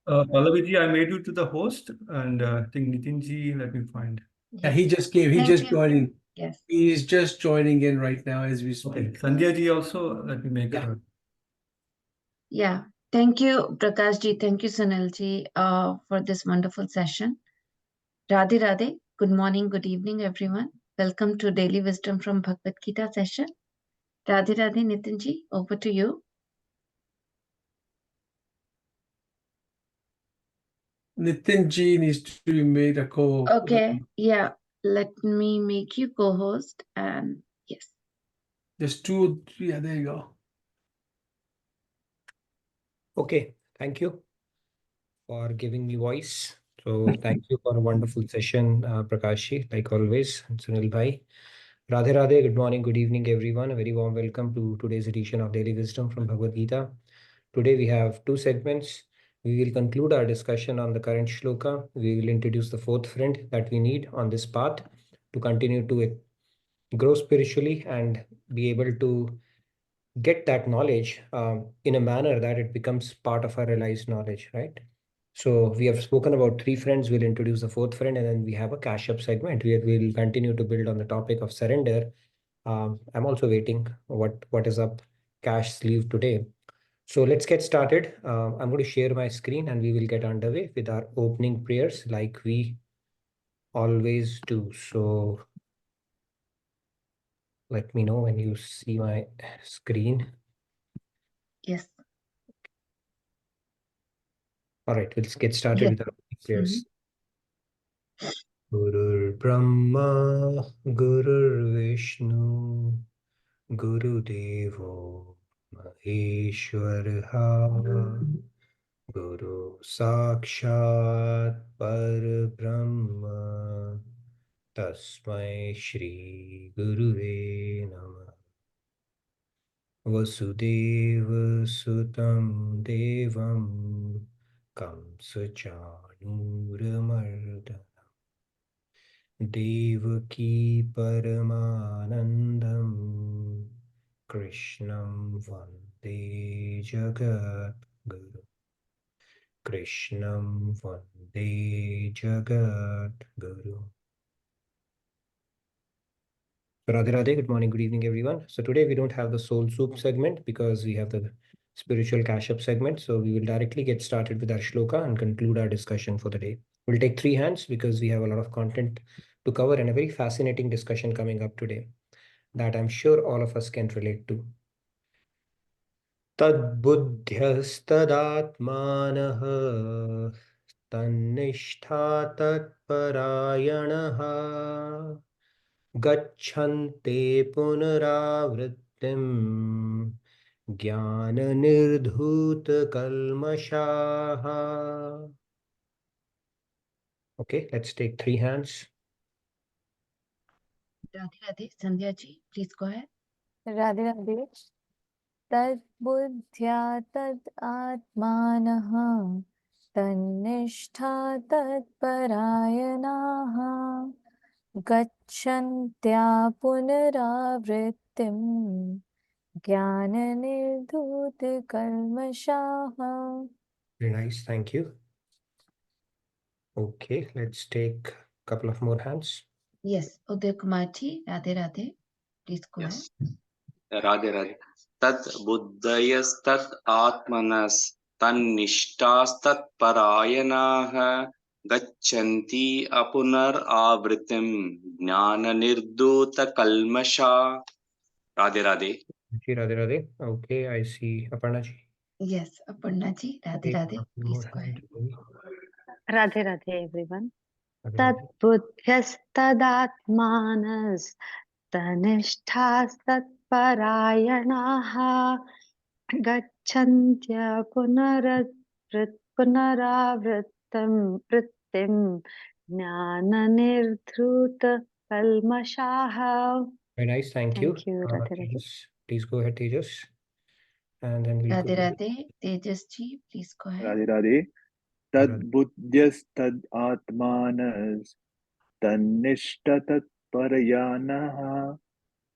Pallaviji, I made you to the host, and I think Nitinji, let me find. Yeah, he just came. He Thank just you. joined. Yes. He's just joining in right now as we speak. Okay, Sandhya ji also, let me make Yeah. her. Yeah. Thank you, Prakash ji. Thank you, Sunil ji, for this wonderful session. Radhe Radhe. Good morning, good evening, everyone. Welcome to Daily Wisdom from Bhagavad Gita session. Radhe Radhe, Nitin ji, over to you. Nitin Ji needs to be made a co. Okay. Yeah. Let me make you co-host. And yes. There's two. Yeah, there you go. Okay, thank you for giving me voice. So thank you for a wonderful session, Prakashji, like always, and Sunil Bhai. Radhe Radhe, good morning, good evening, everyone. A very warm welcome to today's edition of Daily Wisdom from Bhagavad Gita. Today we have two segments. We will conclude our discussion on the current shloka. We will introduce the fourth friend that we need on this path to continue to grow spiritually and be able to get that knowledge in a manner that it becomes part of our realized knowledge, right? So we have spoken about three friends. We'll introduce the fourth friend, and then we have a cash up segment where we'll continue to build on the topic of surrender. I'm also waiting what is up cash sleeve today. So let's get started. I'm going to share my screen and we will get underway with our opening prayers like we always do. So let me know when you see my screen. Yes. All right, let's get started Yes. with our prayers. Gurur Brahma, Gurur Vishnu, Guru Devo Maheshwara, Guru Sakshat Parabrahma, Tasmai Shri Guruve Namah. Vasudeva Sutam Devam Kamsachanuramardanam Devaki Paramanandam Krishnam Vande Jagat Guru. Krishnam Vande Jagat Guru. Radhe Radhe, good morning, good evening, everyone. So today we don't have the soul soup segment because we have the spiritual cash up segment. So we will directly get started with our shloka and conclude our discussion for the day. We'll take three hands because we have a lot of content to cover and a very fascinating discussion coming up today that I'm sure all of us can relate to. Tad buddhyastadaatmanah tannishtha tat parayanaha Gacchante punaravrittim jnana nirdhuta kalmashaha. Okay, let's take three hands. Radhe Radhe. Sandhya ji, please go ahead. Radhe Radhe. Tad buddhya tad atmanah tannishtha tad parayanaha gacchantya punaravrittim jnana nirdhut kalmashaha. Very nice, thank you. Okay, let's take a couple of more hands. Yes. Uday Kumar ji, Radhe Radhe. Please go ahead. Radhe Radhe. Tat buddhayastat atmanas tanishtastat parayanaha gacchanti apunar avritim jnana nirdhuta kalmasha. Radhe Radhe. Radhe Radhe. Okay, I see Aparna ji. Yes. Aparna ji, Radhe Radhe. Please go ahead. Radhe Radhe everyone. Tat Radhe. buddhyastadaatmanas tanishthastat parayanaha gacchantya punaravrittim jnana nirdhuta kalmashaha. Very nice, thank you. Thank you, Radhe Radhe. Please go ahead, Tejas. And then we'll Radhe go. Radhe. Tejas ji, please go ahead. Radhe Radhe. Tad buddhyastad atmanas tanishtatat parayanaha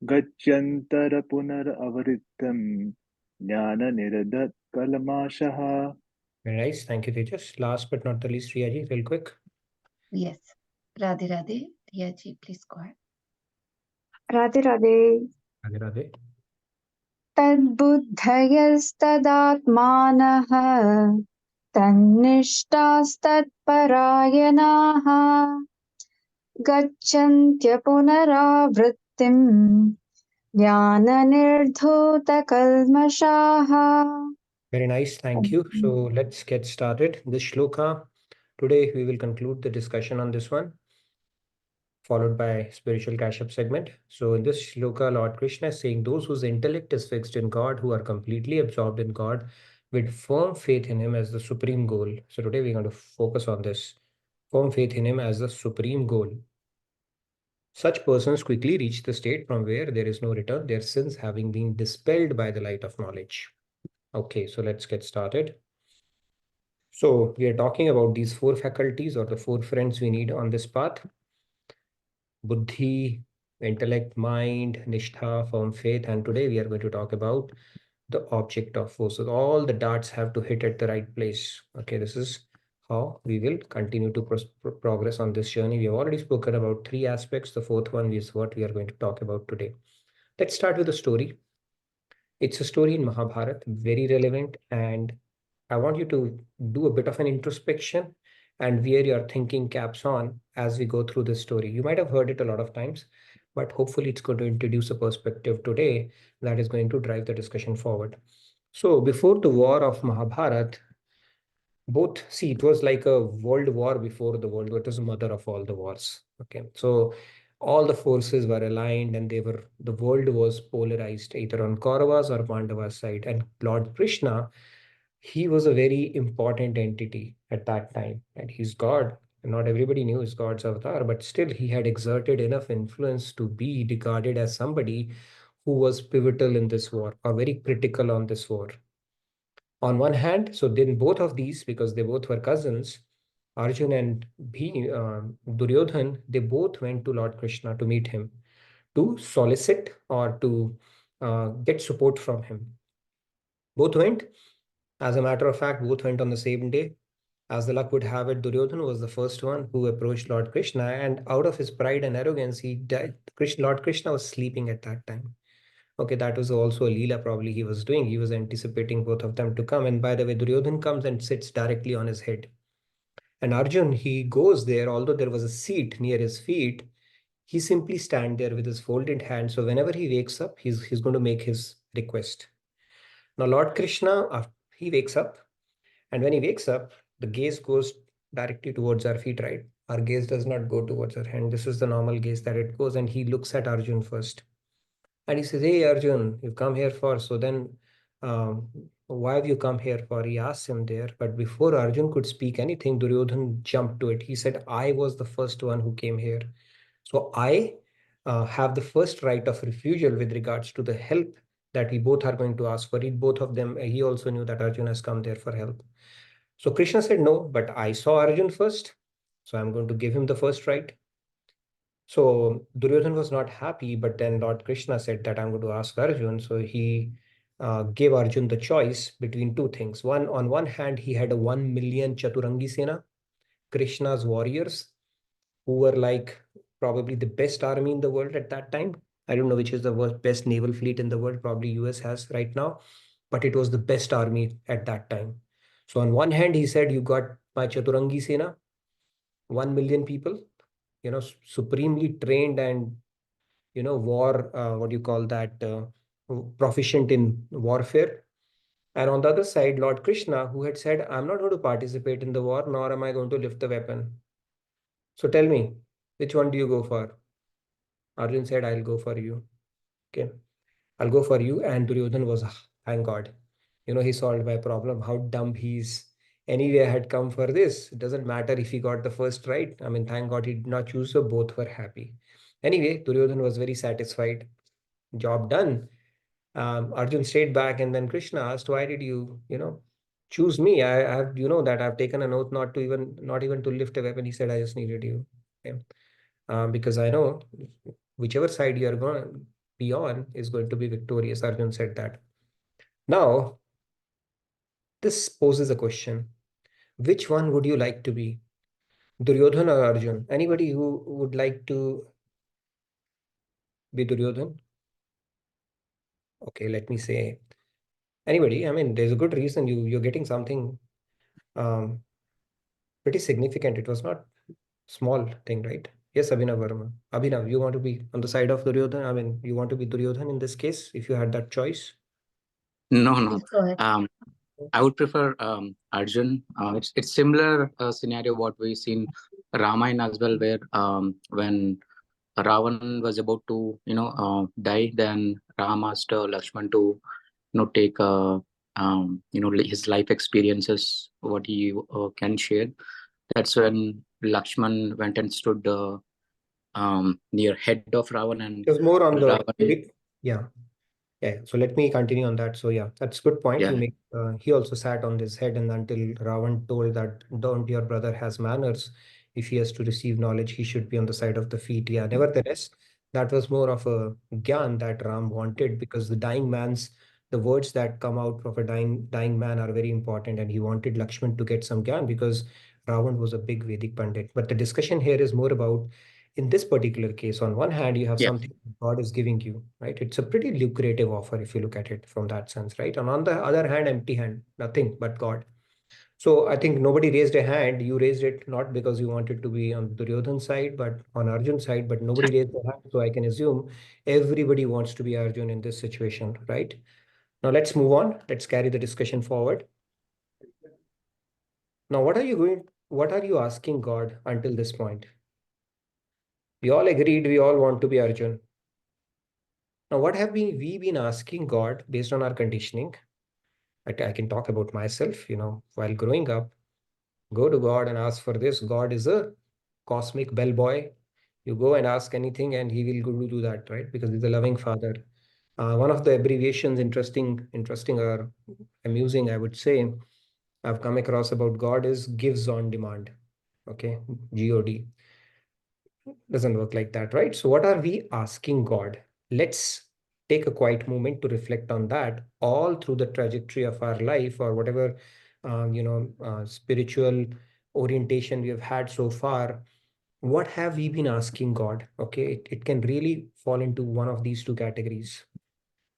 gacchantara punar avrittam jnana niradat kalmashaha. Very nice. Thank you, Tejas. Last but not the least, Riyaji, real quick. Yes. Radhe Radhe. Riyaji, please go ahead. Radhe Radhe. Radhe Radhe. तद्बुद्धयस्तदात्मानः तन्निष्ठास्तत्परायणाः गच्छन्त्य पुनरावृत्तिम् ज्ञाननिर्धूतकल्मषाः. Very nice. Thank you. So let's get started. This shloka, today we will conclude the discussion on this one, followed by spiritual cash-up segment. So in this shloka, Lord Krishna is saying those whose intellect is fixed in God, who are completely absorbed in God, with firm faith in Him as the supreme goal. So today we're going to focus on this, firm faith in Him as the supreme goal. Such persons quickly reach the state from where there is no return, their sins having been dispelled by the light of knowledge. Okay, so let's get started. So we are talking about these four faculties or the four friends we need on this path. Buddhi, intellect, mind, nishtha, firm faith. And today we are going to talk about the object of force. So all the darts have to hit at the right place. Okay, this is how we will continue to progress on this journey. We have already spoken about three aspects. The fourth one is what we are going to talk about today. Let's start with a story. It's a story in Mahabharata, very relevant, and I want you to do a bit of an introspection and wear your thinking caps on as we go through this story. You might have heard it a lot of times, but hopefully it's going to introduce a perspective today that is going to drive the discussion forward. So before the war of Mahabharata, it was like a world war before the world war. It was the mother of all the wars. Okay, so all the forces were aligned and the world was polarized either on Kauravas or Pandavas side. And Lord Krishna, he was a very important entity at that time, and he's God. Not everybody knew he's God's avatar, but still he had exerted enough influence to be regarded as somebody who was pivotal in this war or very critical on this war. On one hand, so then both of these, because they both were cousins, Arjun and Duryodhan, they both went to Lord Krishna to meet him, to solicit or to get support from him. Both went. As a matter of fact, both went on the same day. As the luck would have it, Duryodhan was the first one who approached Lord Krishna, and out of his pride and arrogance, Lord Krishna was sleeping at that time. Okay, that was also a Leela probably he was doing. He was anticipating both of them to come. And by the way, Duryodhan comes and sits directly on his head. And Arjun, he goes there, although there was a seat near his feet, he simply stands there with his folded hands. So whenever he wakes up, he's going to make his request. Now, Lord Krishna, he wakes up. And when he wakes up, the gaze goes directly towards our feet, right? Our gaze does not go towards our hand. This is the normal gaze that it goes. And he looks at Arjun first. And he says, hey, Arjun, you've come here for, so then why have you come here for? He asks him there. But before Arjun could speak anything, Duryodhan jumped to it. He said, I was the first one who came here. So I have the first right of refusal with regards to the help that we both are going to ask for it. Both of them, he also knew that Arjun has come there for help. So Krishna said, no, but I saw Arjun first. So I'm going to give him the first right. So Duryodhan was not happy, but then Lord Krishna said that I'm going to ask Arjun. So he gave Arjun the choice between two things. One, on one hand, he had a 1 million Chaturangi Sena, Krishna's warriors, who were like probably the best army in the world at that time. I don't know which is the best naval fleet in the world. Probably US has right now, but it was the best army at that time. So on one hand, he said, you got my Chaturangi Sena, 1 million people, supremely trained and, what do you call that, proficient in warfare. And on the other side, Lord Krishna, who had said, I'm not going to participate in the war, nor am I going to lift the weapon. So tell me, which one do you go for? Arjun said, I'll go for you. Okay, I'll go for you. And Duryodhan was, thank God. He solved my problem. How dumb he's. Anyway, I had come for this. It doesn't matter if he got the first right. I mean, thank God he did not choose, so both were happy. Anyway, Duryodhan was very satisfied. Job done. Arjun stayed back, and then Krishna asked, why did you, choose me? I have, that I've taken an oath not even to lift a weapon. He said, I just needed you. Okay? Because I know whichever side you're going to be on is going to be victorious. Arjun said that. Now, this poses a question. Which one would you like to be? Duryodhan or Arjun? Anybody who would like to be Duryodhan? Okay, let me say anybody. I mean, there's a good reason you're getting something um, pretty significant. It was not small thing, right? Yes, Abhinav Verma. Abhinav, you want to be on the side of Duryodhan? I mean, you want to be Duryodhan in this case if you had that choice? No, no. Please go ahead. I would prefer Arjun. It's similar scenario what we seen Ramayana as well, where when Ravan was about to die, then Ram asked Lakshman to take his life experiences, what he can share. That's when Lakshman went and stood near head of Ravan, and It was more on the Ravan, yeah. Yeah, so let me continue on that. So yeah, that's a good point yeah, you make. He also sat on his head, and until Ravan told that don't your brother has manners, if he has to receive knowledge, he should be on the side of the feet. Yeah, nevertheless, that was more of a gyan that Ram wanted, because the words that come out of a dying man are very important, and he wanted Lakshman to get some gyan because Ravan was a big Vedic Pandit. But the discussion here is more about, in this particular case, on one hand, you have yeah, something God is giving you, right? It's a pretty lucrative offer if you look at it from that sense, right? And on the other hand, empty hand, nothing but God. So I think nobody raised a hand. You raised it not because you wanted to be on Duryodhan's side, but on Arjun's side, but nobody raised a hand. So I can assume everybody wants to be Arjun in this situation, right? Now let's move on. Let's carry the discussion forward. Now, what are you asking God until this point? We all agreed we all want to be Arjun. Now, what have we been asking God based on our conditioning? I can talk about myself, while growing up, go to God and ask for this. God is a cosmic bellboy. You go and ask anything and he will go do that, right? Because he's a loving father. One of the abbreviations, interesting or amusing, I would say, I've come across about God is gives on demand. Okay, God. Doesn't work like that, right? So what are we asking God? Let's take a quiet moment to reflect on that all through the trajectory of our life, or whatever spiritual orientation we have had so far. What have we been asking God? Okay, it can really fall into one of these two categories.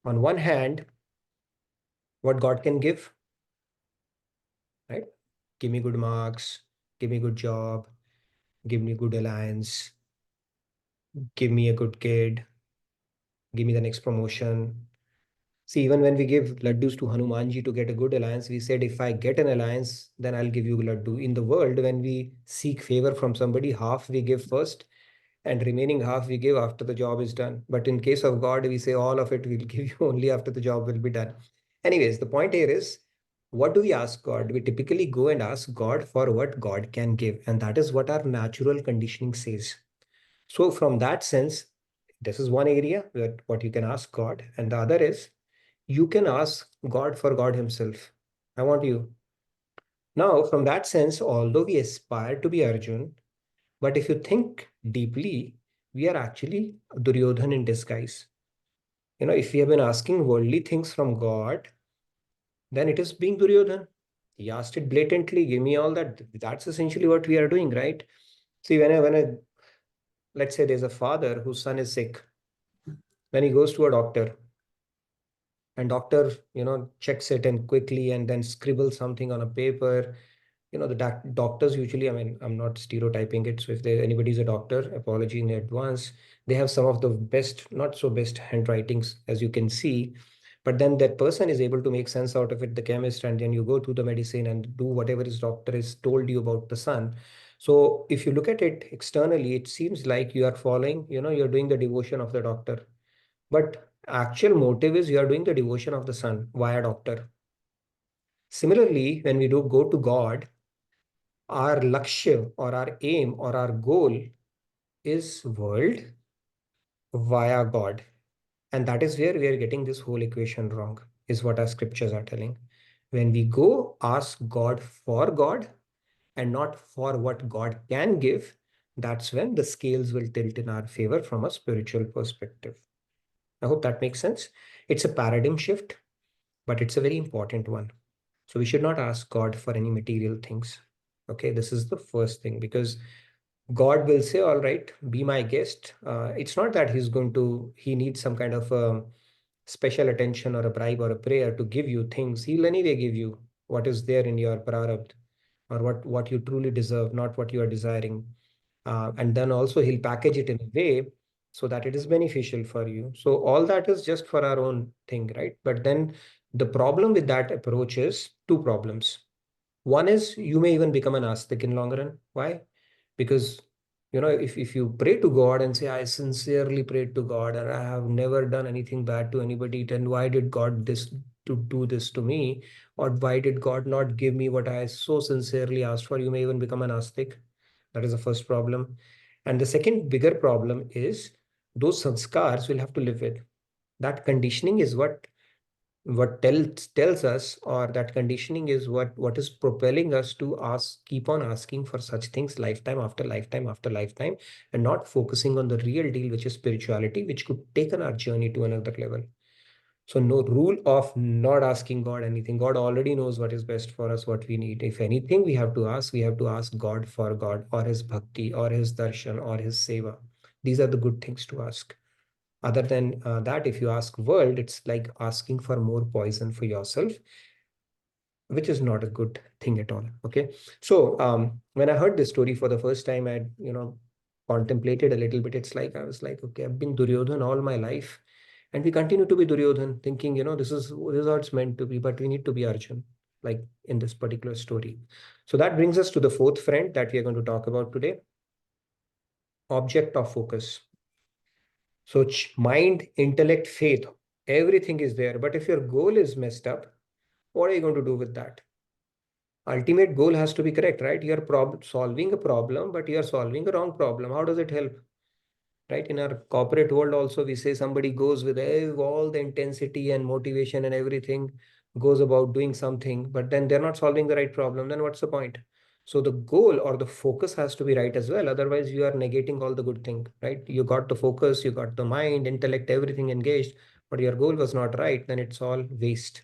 On one hand, what God can give, right? Give me good marks, give me good job, give me good alliance, give me a good kid, give me the next promotion. See, even when we give laddus to Hanumanji to get a good alliance, we said, if I get an alliance, then I'll give you laddu. In the world, when we seek favor from somebody, half we give first and remaining half we give after the job is done. But in case of God, we say all of it we'll give you only after the job will be done. Anyways, the point here is, what do we ask God? We typically go and ask God for what God can give. And that is what our natural conditioning says. So from that sense, this is one area where what you can ask God. And the other is, you can ask God for God himself. I want you. Now, from that sense, although we aspire to be Arjun, but if you think deeply, we are actually Duryodhan in disguise. If we have been asking worldly things from God, then it is being Duryodhan. He asked it blatantly, give me all that. That's essentially what we are doing, right? See, let's say there's a father whose son is sick. When he goes to a doctor, and doctor checks it and quickly and then scribbles something on a paper. The doctors usually, I mean, I'm not stereotyping it, so if anybody's a doctor, apology in advance, they have some of the best, not so best handwritings, as you can see. But then that person is able to make sense out of it, the chemist, and then you go to the medicine and do whatever his doctor has told you about the son. So if you look at it externally, it seems like you are following, you're doing the devotion of the doctor. But actual motive is you are doing the devotion of the son via doctor. Similarly, when we do go to God, our lakshya or our aim or our goal is world via God. And that is where we are getting this whole equation wrong, is what our scriptures are telling. When we go ask God for God and not for what God can give, that's when the scales will tilt in our favor from a spiritual perspective. I hope that makes sense. It's a paradigm shift, but it's a very important one. So we should not ask God for any material things. Okay, this is the first thing, because God will say, all right, be my guest. It's not that he needs some kind of special attention or a bribe or a prayer to give you things. He'll anyway give you what is there in your prarabdha, or what you truly deserve, not what you are desiring. And then also he'll package it in a way so that it is beneficial for you. So all that is just for our own thing, right? But then the problem with that approach is two problems. One is you may even become an ascetic in long run. Why? Because if you pray to God and say, I sincerely prayed to God and I have never done anything bad to anybody, then why did God do this to me? Or why did God not give me what I so sincerely asked for? You may even become an ascetic. That is the first problem. And the second bigger problem is those sanskars will have to live with. That conditioning is what tells us, or that conditioning is what is propelling us to keep on asking for such things lifetime after lifetime after lifetime, and not focusing on the real deal, which is spirituality, which could take our journey to another level. So no rule of not asking God anything. God already knows what is best for us, what we need. If anything we have to ask God for God, or his bhakti, or his darshan, or his seva. These are the good things to ask. Other than that, if you ask world, it's like asking for more poison for yourself, which is not a good thing at all. Okay. So when I heard this story for the first time, I contemplated a little bit. It's like, I was like, okay, I've been Duryodhan all my life, and we continue to be Duryodhan, thinking, this is how it's meant to be, but we need to be Arjun, like in this particular story. So that brings us to the fourth friend that we are going to talk about today: object of focus. So mind, intellect, faith, everything is there. But if your goal is messed up, what are you going to do with that? Ultimate goal has to be correct, right? You're solving a problem, but you're solving a wrong problem. How does it help? Right? In our corporate world also, we say somebody goes with all the intensity and motivation and everything, goes about doing something, but then they're not solving the right problem. Then what's the point? So the goal or the focus has to be right as well. Otherwise, you are negating all the good thing, right? You got the focus, you got the mind, intellect, everything engaged, but your goal was not right. Then it's all waste.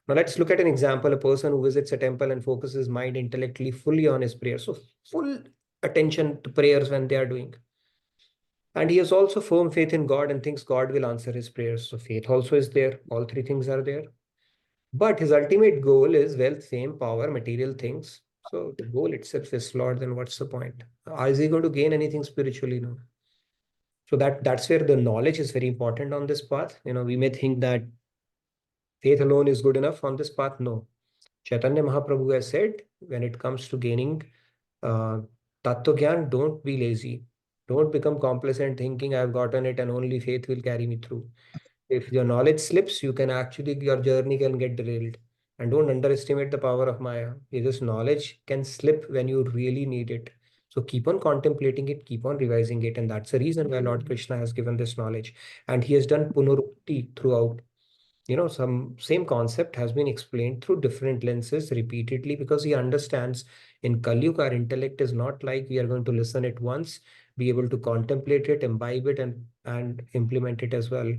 Now let's look at an example: a person who visits a temple and focuses mind intellectually fully on his prayer. So full attention to prayers when they are doing. And he has also firm faith in God and thinks God will answer his prayers. So faith also is there. All three things are there. But his ultimate goal is wealth, fame, power, material things. So the goal itself is flawed. Then what's the point? Is he going to gain anything spiritually? No. So that's where the knowledge is very important on this path. We may think that faith alone is good enough on this path. No. Chaitanya Mahaprabhu has said, when it comes to gaining Tattva Gyan, don't be lazy. Don't become complacent thinking I've gotten it and only faith will carry me through. If your knowledge slips, your journey can get derailed. And don't underestimate the power of Maya. This knowledge can slip when you really need it. So keep on contemplating it, keep on revising it. And that's the reason why Lord Krishna has given this knowledge. And he has done Punurukti throughout. Some same concept has been explained through different lenses repeatedly, because he understands in Kali Yuga, our intellect is not like we are going to listen it once, be able to contemplate it, imbibe it, and implement it as well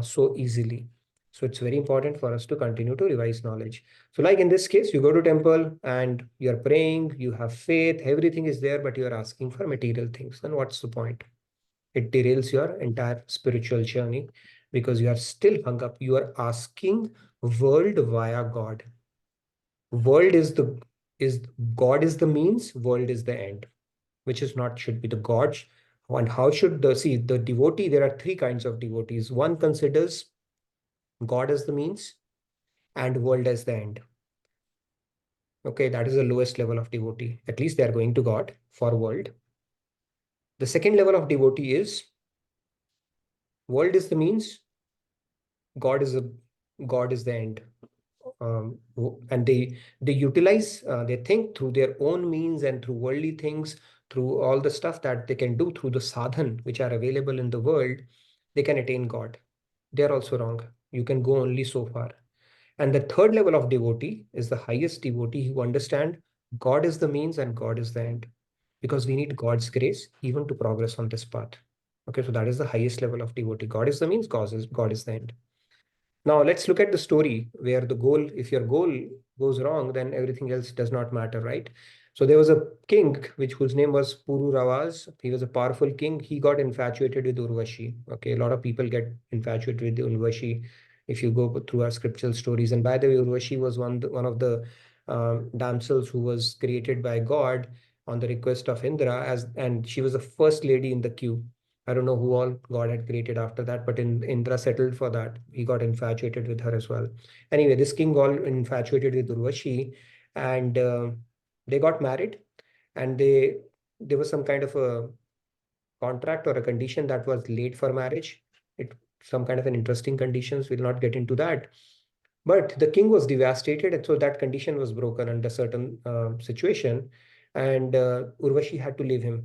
so easily. So it's very important for us to continue to revise knowledge. So like in this case, you go to temple and you're praying, you have faith, everything is there, but you're asking for material things. Then what's the point? It derails your entire spiritual journey, because you are still hung up. You are asking world via God. World is God is the means, world is the end, which is not should be the God. And how should the devotee? There are three kinds of devotees. One considers God as the means and world as the end. Okay, that is the lowest level of devotee. At least they are going to God for world. The second level of devotee is world is the means, God is the end. And they utilize, they think through their own means and through worldly things, through all the stuff that they can do through the sadhan which are available in the world, they can attain God. They are also wrong. You can go only so far. And the third level of devotee is the highest devotee, who understand God is the means and God is the end, because we need God's grace even to progress on this path. Okay, so that is the highest level of devotee. God is the means, God is the end. Now let's look at the story where the goal, if your goal goes wrong, then everything else does not matter, right? So there was a king whose name was Pururavas. He was a powerful king. He got infatuated with Urvashi. Okay, a lot of people get infatuated with Urvashi if you go through our scriptural stories. And by the way, Urvashi was one of the damsels who was created by God on the request of Indra, and she was the first lady in the queue. I don't know who all God had created after that, but Indra settled for that. He got infatuated with her as well. Anyway, this king got infatuated with Urvashi, and they got married, and there was some kind of a contract or a condition that was laid for marriage. It some kind of an interesting conditions. We'll not get into that. But the king was devastated, and so that condition was broken under certain situation, and Urvashi had to leave him,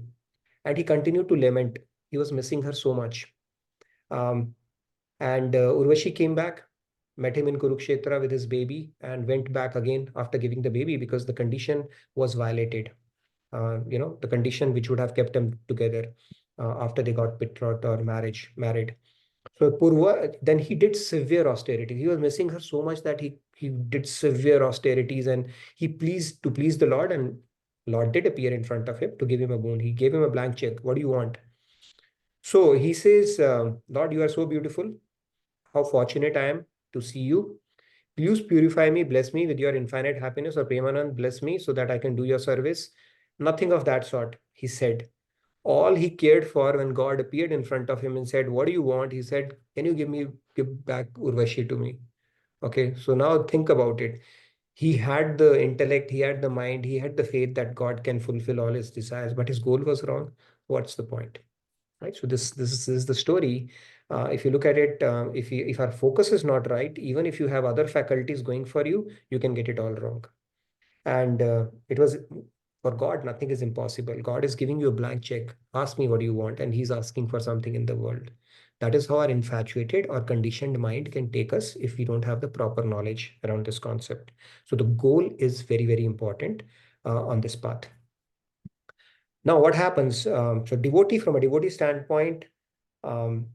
and he continued to lament. He was missing her so much, and Urvashi came back, met him in Kurukshetra with his baby, and went back again after giving the baby because the condition was violated. The condition which would have kept them together after they got betrothed or married. So Purva, then he did severe austerity. He was missing her so much that he did severe austerities, and he pleased to please the Lord, and Lord did appear in front of him to give him a boon. He gave him a blank check. What do you want? So he says, Lord, you are so beautiful. How fortunate I am to see you. Please purify me, bless me with your infinite happiness, or Premanand, bless me so that I can do your service. Nothing of that sort, he said. All he cared for when God appeared in front of him and said, what do you want? He said, can you give back Urvashi to me? Okay, so now think about it. He had the intellect, he had the mind, he had the faith that God can fulfill all his desires, but his goal was wrong. What's the point? Right? So this is the story. If you look at it, if our focus is not right, even if you have other faculties going for you, you can get it all wrong. And it was for God, nothing is impossible. God is giving you a blank check. Ask me what you want, and he's asking for something in the world. That is how our infatuated or conditioned mind can take us if we don't have the proper knowledge around this concept. So the goal is very, very important on this path. Now, what happens? So devotee, from a devotee standpoint, God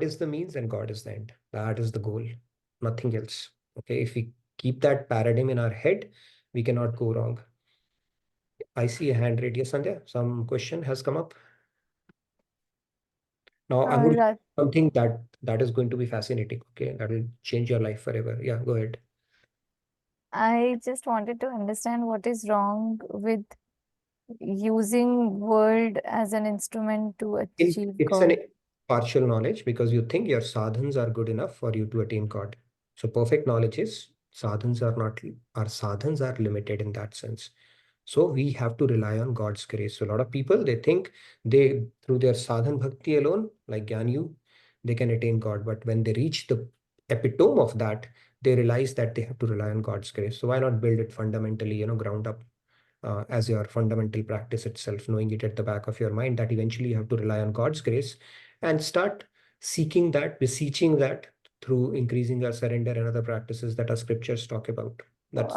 is the means and God is the end. That is the goal, nothing else. Okay, if we keep that paradigm in our head, we cannot go wrong. I see a hand raised. Yes, Sandhya, some question has come up. Now, I'm going to Ra- something that is going to be fascinating. Okay, that will change your life forever. Yeah, go ahead. I just wanted to understand what is wrong with using world as an instrument to achieve It's God. an partial knowledge because you think your sadhans are good enough for you to attain God. So perfect knowledge is sadhans are not, our sadhans are limited in that sense. So we have to rely on God's grace. So a lot of people, they think they, through their sadhan bhakti alone, like Gyanyu, they can attain God. But when they reach the epitome of that, they realize that they have to rely on God's grace. So why not build it fundamentally, ground up as your fundamental practice itself, knowing it at the back of your mind that eventually you have to rely on God's grace and start seeking that, beseeching that through increasing your surrender and other practices that our scriptures talk about. That's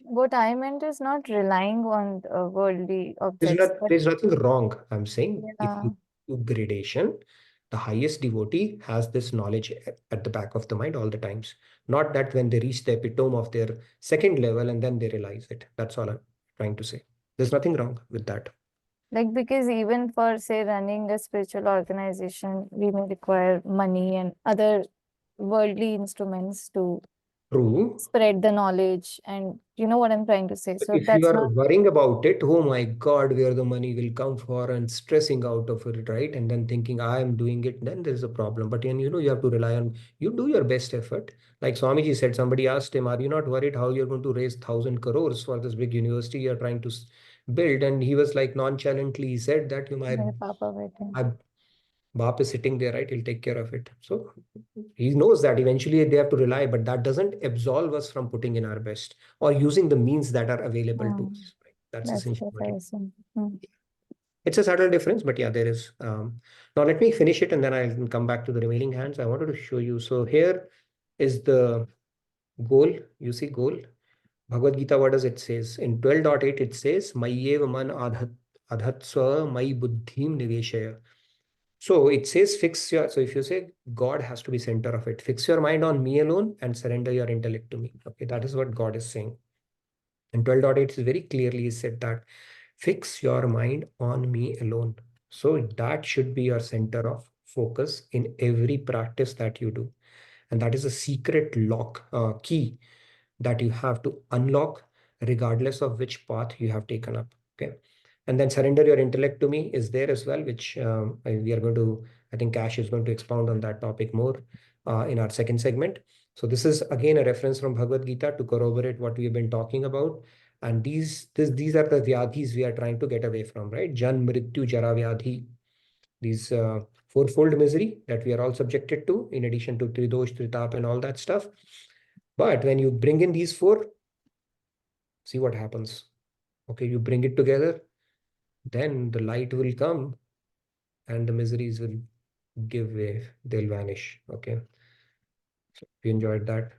What I meant is not relying on worldly objects, but there's nothing wrong. I'm saying if yeah, you do gradation, the highest devotee has this knowledge at the back of the mind all the times. Not that when they reach the epitome of their second level and then they realize it. That's all I'm trying to say. There's nothing wrong with that. like because even for say running a spiritual organization, we may require money and other worldly instruments to True. spread the knowledge, and you know what I'm trying to say. So If you that's are not worrying about it, oh my God, where the money will come for and stressing out of it, right? And then thinking I am doing it, then there's a problem. But then, you have to rely on, you do your best effort. Like Swamiji said, somebody asked him, are you not worried how you're going to raise 1,000 crores for this big university you're trying to build? And he was like nonchalantly, he said that, mere papa waiting. my Bap is sitting there, right? He'll take care of it. So he knows that eventually they have to rely, but that doesn't absolve us from putting in our best or using the means that are available to us. Right? That's essentially what it is. It's a subtle difference, but yeah, there is. Now let me finish it and then I'll come back to the remaining hands. I wanted to show you. So here is the goal. You see goal. Bhagavad Gita, what does it says? In 12.8, it says, Mayyev man adhatsva mai buddhim niveshaya. So it says so if you say God has to be center of it, fix your mind on me alone and surrender your intellect to me. Okay, that is what God is saying. And 12.8 is very clearly said that fix your mind on me alone. So that should be your center of focus in every practice that you do. And that is a secret key that you have to unlock regardless of which path you have taken up. Okay. And then surrender your intellect to me is there as well, which we are going to, I think Cash is going to expound on that topic more in our second segment. So this is again a reference from Bhagavad Gita to corroborate what we have been talking about. And these are the vyadhis we are trying to get away from, right? Jan, Mrityu, Jara, Vyadhi. These fourfold misery that we are all subjected to, in addition to Tridosh, Tritap, and all that stuff. But when you bring in these four, see what happens. Okay, you bring it together, then the light will come and the miseries will give way, they'll vanish. Okay. So we enjoyed that.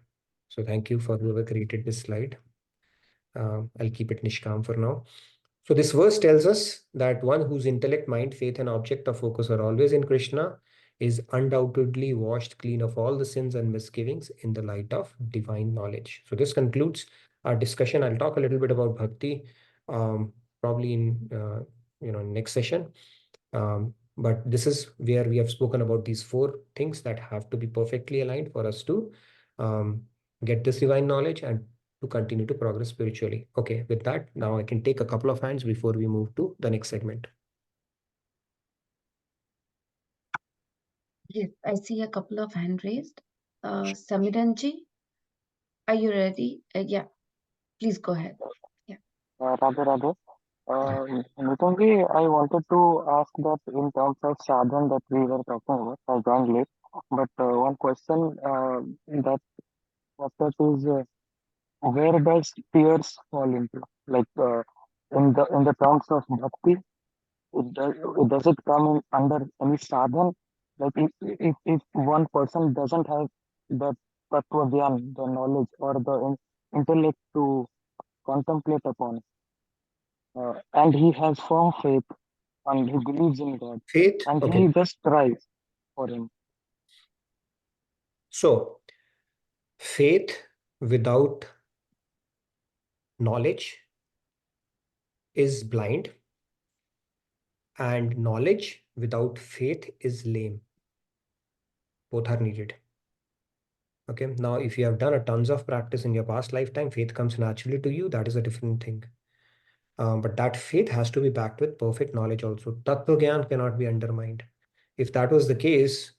So thank you for whoever created this slide. I'll keep it Nishkam for now. So this verse tells us that one whose intellect, mind, faith, and object of focus are always in Krishna is undoubtedly washed clean of all the sins and misgivings in the light of divine knowledge. So this concludes our discussion. I'll talk a little bit about bhakti, probably in next session. But this is where we have spoken about these four things that have to be perfectly aligned for us to get this divine knowledge and to continue to progress spiritually. Okay, with that, now I can take a couple of hands before we move to the next segment. Yes, I see a couple of hand raised. Samiranji, are you ready? Yeah, please go ahead. Yeah. Radhe Radhe. Nitinji, I wanted to ask that in terms of sadhan that we were talking about, I joined late, but one question that is where does tears fall into? Like in the terms of bhakti, does it come in under any sadhan? Like if one person doesn't have the tattva gyan, the knowledge or the intellect to contemplate upon, and he has firm faith and he believes in God, Faith, and okay. he just tries for him. So faith without knowledge is blind, and knowledge without faith is lame. Both are needed. Okay. Now, if you have done a tons of practice in your past lifetime, faith comes naturally to you. That is a different thing. But that faith has to be backed with perfect knowledge also. Tattva Gyan cannot be undermined. If that was the case,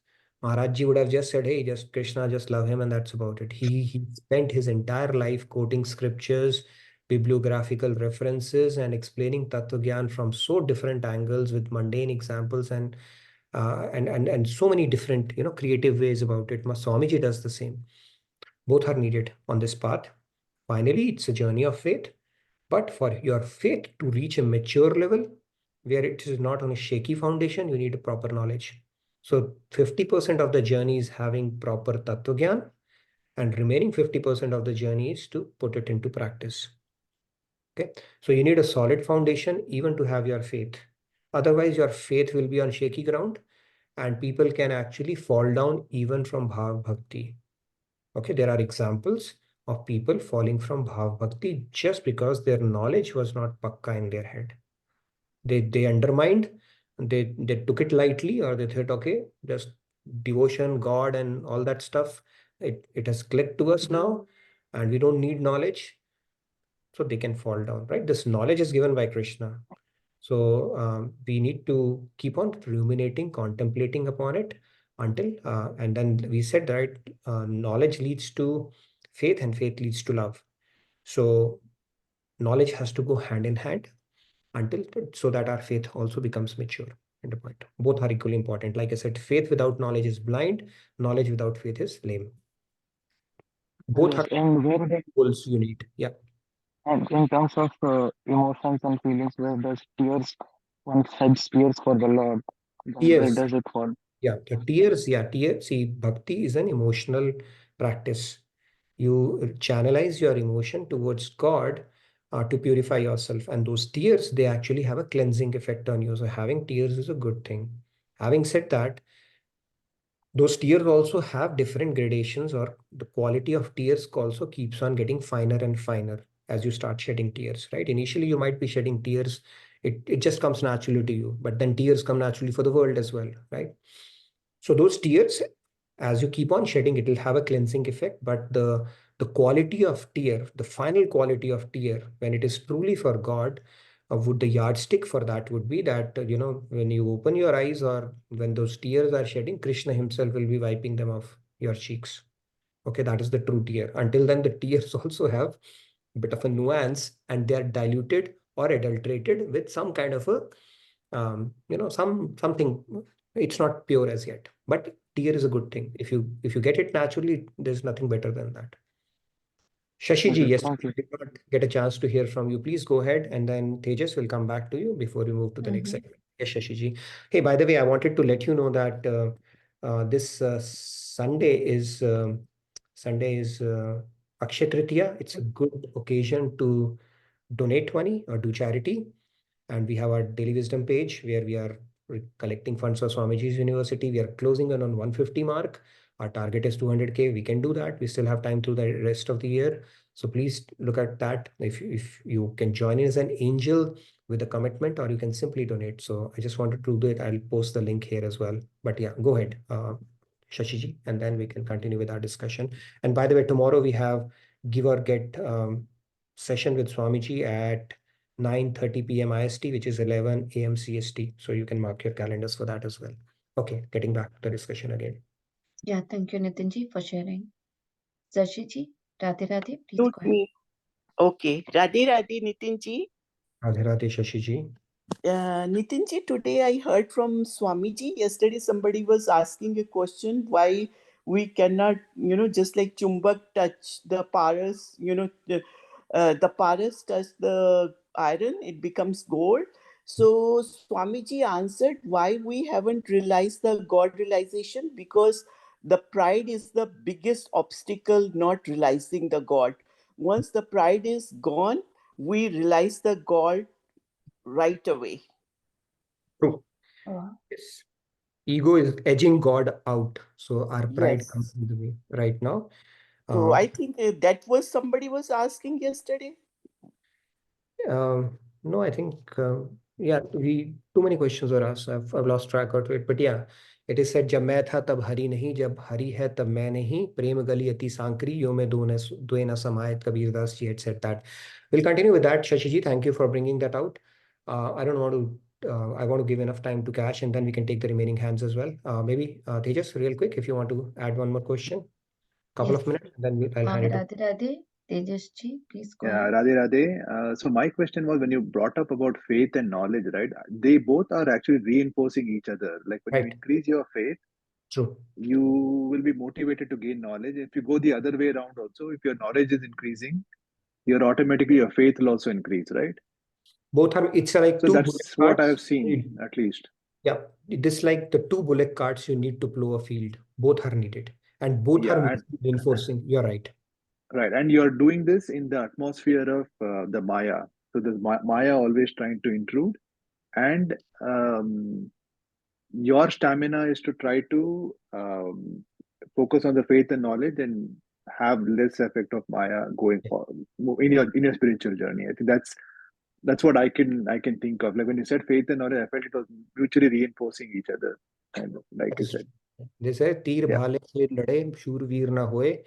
Maharaj Ji would have just said, hey, just Krishna, just love him, and that's about it. He spent his entire life quoting scriptures, bibliographical references, and explaining Tattva Gyan from so different angles with mundane examples and so many different, creative ways about it. Swamiji does the same. Both are needed on this path. Finally, it's a journey of faith. But for your faith to reach a mature level, where it is not on a shaky foundation, you need a proper knowledge. So 50% of the journey is having proper Tattva Gyan, and remaining 50% of the journey is to put it into practice. Okay, so you need a solid foundation even to have your faith. Otherwise, your faith will be on shaky ground, and people can actually fall down even from Bhav Bhakti. Okay, there are examples of people falling from Bhav Bhakti just because their knowledge was not pakka in their head. They undermined, they took it lightly, or they thought, okay, just devotion, God, and all that stuff. It has clicked to us now, and we don't need knowledge. So they can fall down, right? This knowledge is given by Krishna. So we need to keep on ruminating, contemplating upon it until, and then we said that knowledge leads to faith and faith leads to love. So knowledge has to go hand in hand until, so that our faith also becomes mature. End of point. Both are equally important. Like I said, faith without knowledge is blind. Knowledge without faith is lame. Both are And where goals you need. Yeah. and in terms of emotions and feelings, where does tears, one sheds tears for the Lord, then where Tears. does it fall? Yeah, the tears. Yeah, tears. See, bhakti is an emotional practice. You channelize your emotion towards God to purify yourself. And those tears, they actually have a cleansing effect on you. So having tears is a good thing. Having said that, those tears also have different gradations, or the quality of tears also keeps on getting finer and finer as you start shedding tears, right? Initially, you might be shedding tears. It just comes naturally to you, but then tears come naturally for the world as well, right? So those tears, as you keep on shedding, it will have a cleansing effect, but the quality of tear, the final quality of tear, when it is truly for God, would the yardstick for that would be that, when you open your eyes or when those tears are shedding, Krishna himself will be wiping them off your cheeks. Okay, that is the true tear. Until then, the tears also have a bit of a nuance, and they are diluted or adulterated with some kind of a, something. It's not pure as yet, but tear is a good thing. If you get it naturally, there's nothing better than that. Shashi ji, Okay, yes, thank you. I did not get a chance to hear from you. Please go ahead, and then Tejas will come back to you before we move to the next segment. Yes, Shashi ji. Hey, by the way, I wanted to let you know that this Sunday is Akshay Tritiya. It's a good occasion to donate money or do charity. And we have our Daily Wisdom page where we are collecting funds for Swamiji's University. We are closing in on 150 mark. Our target is 200K. We can do that. We still have time through the rest of the year. So please look at that. If you can join in as an angel with a commitment, or you can simply donate. So I just wanted to do it. I'll post the link here as well. But yeah, go ahead, Shashiji, and then we can continue with our discussion. And by the way, tomorrow we have Give or Get session with Swamiji at 9:30 p.m. IST, which is 11 a.m. CST. So you can mark your calendars for that as well. Okay, getting back to the discussion again. Yeah, thank you, Nitinji, for sharing. Zashiji, Radhe Radhe, please Mute go ahead. me. Okay. Radhe Radhe, Nitinji. Radhe Radhe, Shashiji. Nitinji, today I heard from Swamiji. Yesterday somebody was asking a question why we cannot, just like Chumbak touch the paras, the paras touch the iron, it becomes gold. So Swamiji answered why we haven't realized the God realization, because the pride is the biggest obstacle not realizing the God. Once the pride is gone, we realize the God right away. True. Yes. Ego is edging God out. So our pride comes into the way right now. So I think that was somebody was asking yesterday. No, I think, too many questions were asked. I've lost track of it. But yeah, it is said, जब मैं था तब हरि नहीं, जब हरि है तब मैं नहीं, प्रेम गली अति सांकरी, यो में द्वे न समायत. Kabirdas ji had said that. We'll continue with that. Shashi ji, thank you for bringing that out. I don't want to, I want to give enough time to Cash, and then we can take the remaining hands as well. Maybe Tejas, real quick, if you want to add one more question, couple of minutes, then I'll hand it over. Radhe Radhe, Tejasji, please go Yeah, ahead. Radhe Radhe. So my question was, when you brought up about faith and knowledge, right? They both are actually reinforcing each other. Like when you Right. increase your faith, True. you will be motivated to gain knowledge. If you go the other way around also, if your knowledge is increasing, your faith will also increase, right? Both are, it's like So two bullet that's what I have cards. seen, at least. Yeah, it is like the two bullet cards you need to plow a field. Both are needed, and both Yeah, are and reinforcing. You're right. right, and you're doing this in the atmosphere of the Maya. So the Maya always trying to intrude, and your stamina is to try to focus on the faith and knowledge and have less effect of Maya going forward in your spiritual journey. I think that's what I can think of. Like when you said faith and knowledge, I felt it was mutually reinforcing each other, kind of like you said. They say तीर Yeah. भाले से लड़े शूरवीर न होए,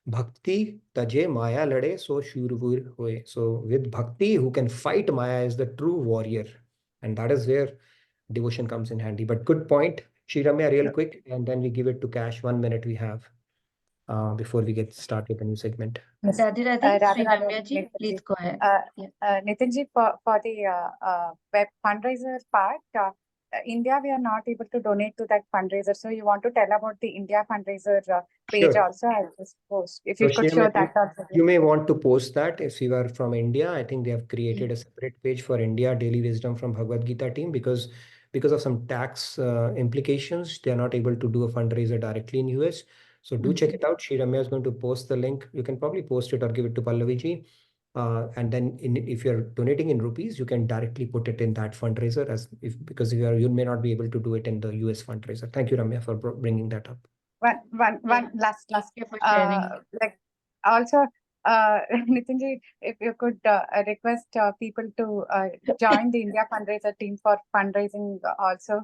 bhakti taje maya lade so shurvir hoye. So with bhakti, who can fight Maya is the true warrior, and that is where devotion comes in handy. But good point, Shri Ramya, real Yeah. quick, and then we give it to Cash. 1 minute we have before we get started with the new segment. Radhe Radhe, Radhe Sri Radhe, Ramya ji, Nitinji. please go ahead. Nitinji, for the web fundraiser part, India, we are not able to donate to that fundraiser. So you want to tell about the India fundraiser page Sure. also? I'll just post. If So you could Shri show Ramya, that also. you may want to post that if you are from India. I think they have created a separate page for India Daily Wisdom from Bhagavad Gita team, because of some tax implications, they are not able to do a fundraiser directly in US. So do check it out. Shri Ramya is going to post the link. You can probably post it or give it to Pallavi ji. And then if you're donating in rupees, you can directly put it in that fundraiser because you may not be able to do it in the US fundraiser. Thank you, Ramya, for bringing that up. One last. Thank you for sharing. Like also Nitinji, if you could request people to join the India fundraiser team for fundraising also.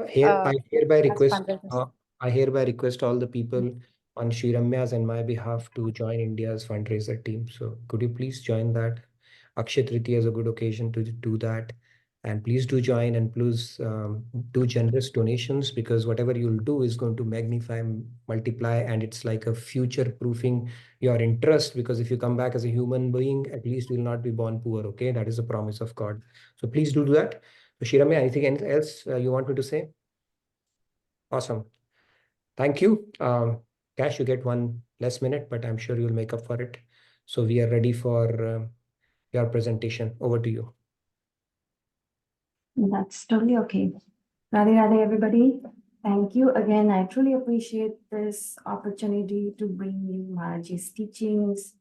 Here, I hereby as request, fundraisers. I hereby request all the people on Sri Ramya's and my behalf to join India's fundraiser team. So could you please join that? Akshay Tritiya is a good occasion to do that. And please do join and please do generous donations, because whatever you'll do is going to magnify, multiply, and it's like a future proofing your interest, because if you come back as a human being, at least you'll not be born poor. Okay, that is a promise of God. So please do that. So Sri Ramya, anything else you want me to say? Awesome. Thank you. Cash, you get one less minute, but I'm sure you'll make up for it. So we are ready for your presentation. Over to you. That's totally okay. Radhe Radhe, everybody. Thank you again. I truly appreciate this opportunity to bring you Maharaji's teachings.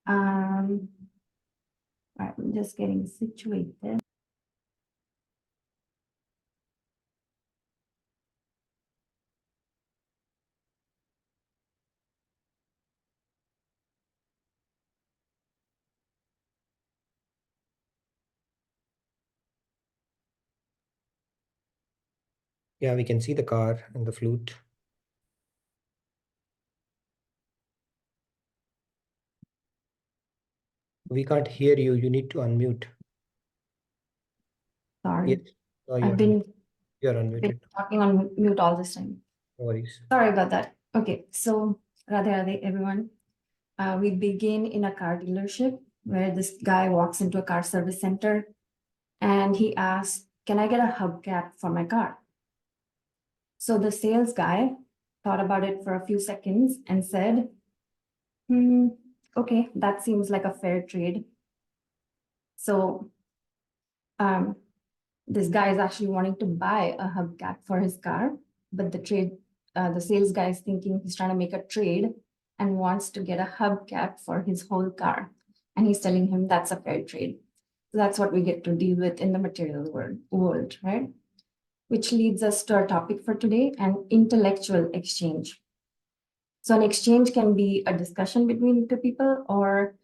I'm just getting situated. Yeah, we can see the car and the flute. We can't hear you. You need to unmute. Sorry. Yes. Oh, I've been you're unmuted. talking on mute all this time. No worries. Sorry about that. Okay, so Radhe Radhe, everyone. We begin in a car dealership where this guy walks into a car service center and he asks, "Can I get a hubcap for my car?" So the sales guy thought about it for a few seconds and said, okay, that seems like a fair trade. So this guy is actually wanting to buy a hubcap for his car, but the sales guy is thinking he's trying to make a trade and wants to get a hubcap for his whole car. And he's telling him that's a fair trade. So that's what we get to deal with in the material world, right? Which leads us to our topic for today, an intellectual exchange. So an exchange can be a discussion between two people, or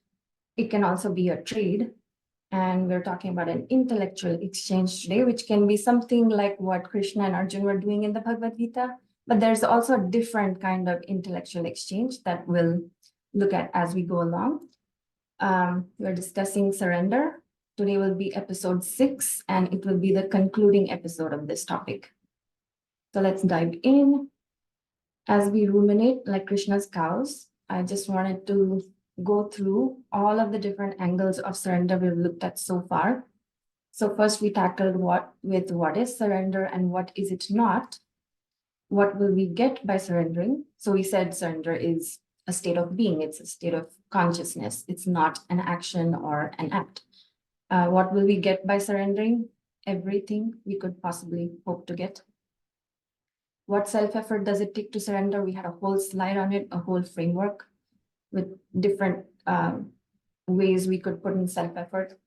it can also be a trade. And we're talking about an intellectual exchange today, which can be something like what Krishna and Arjuna were doing in the Bhagavad Gita. But there's also a different kind of intellectual exchange that we'll look at as we go along. We're discussing surrender. Today will be episode 6, and it will be the concluding episode of this topic. So let's dive in. As we ruminate like Krishna's cows, I just wanted to go through all of the different angles of surrender we've looked at so far. So first we tackled what is surrender and what is it not. What will we get by surrendering? So we said surrender is a state of being. It's a state of consciousness. It's not an action or an act. What will we get by surrendering? Everything we could possibly hope to get. What self-effort does it take to surrender? We had a whole slide on it, a whole framework with different ways we could put in self-effort.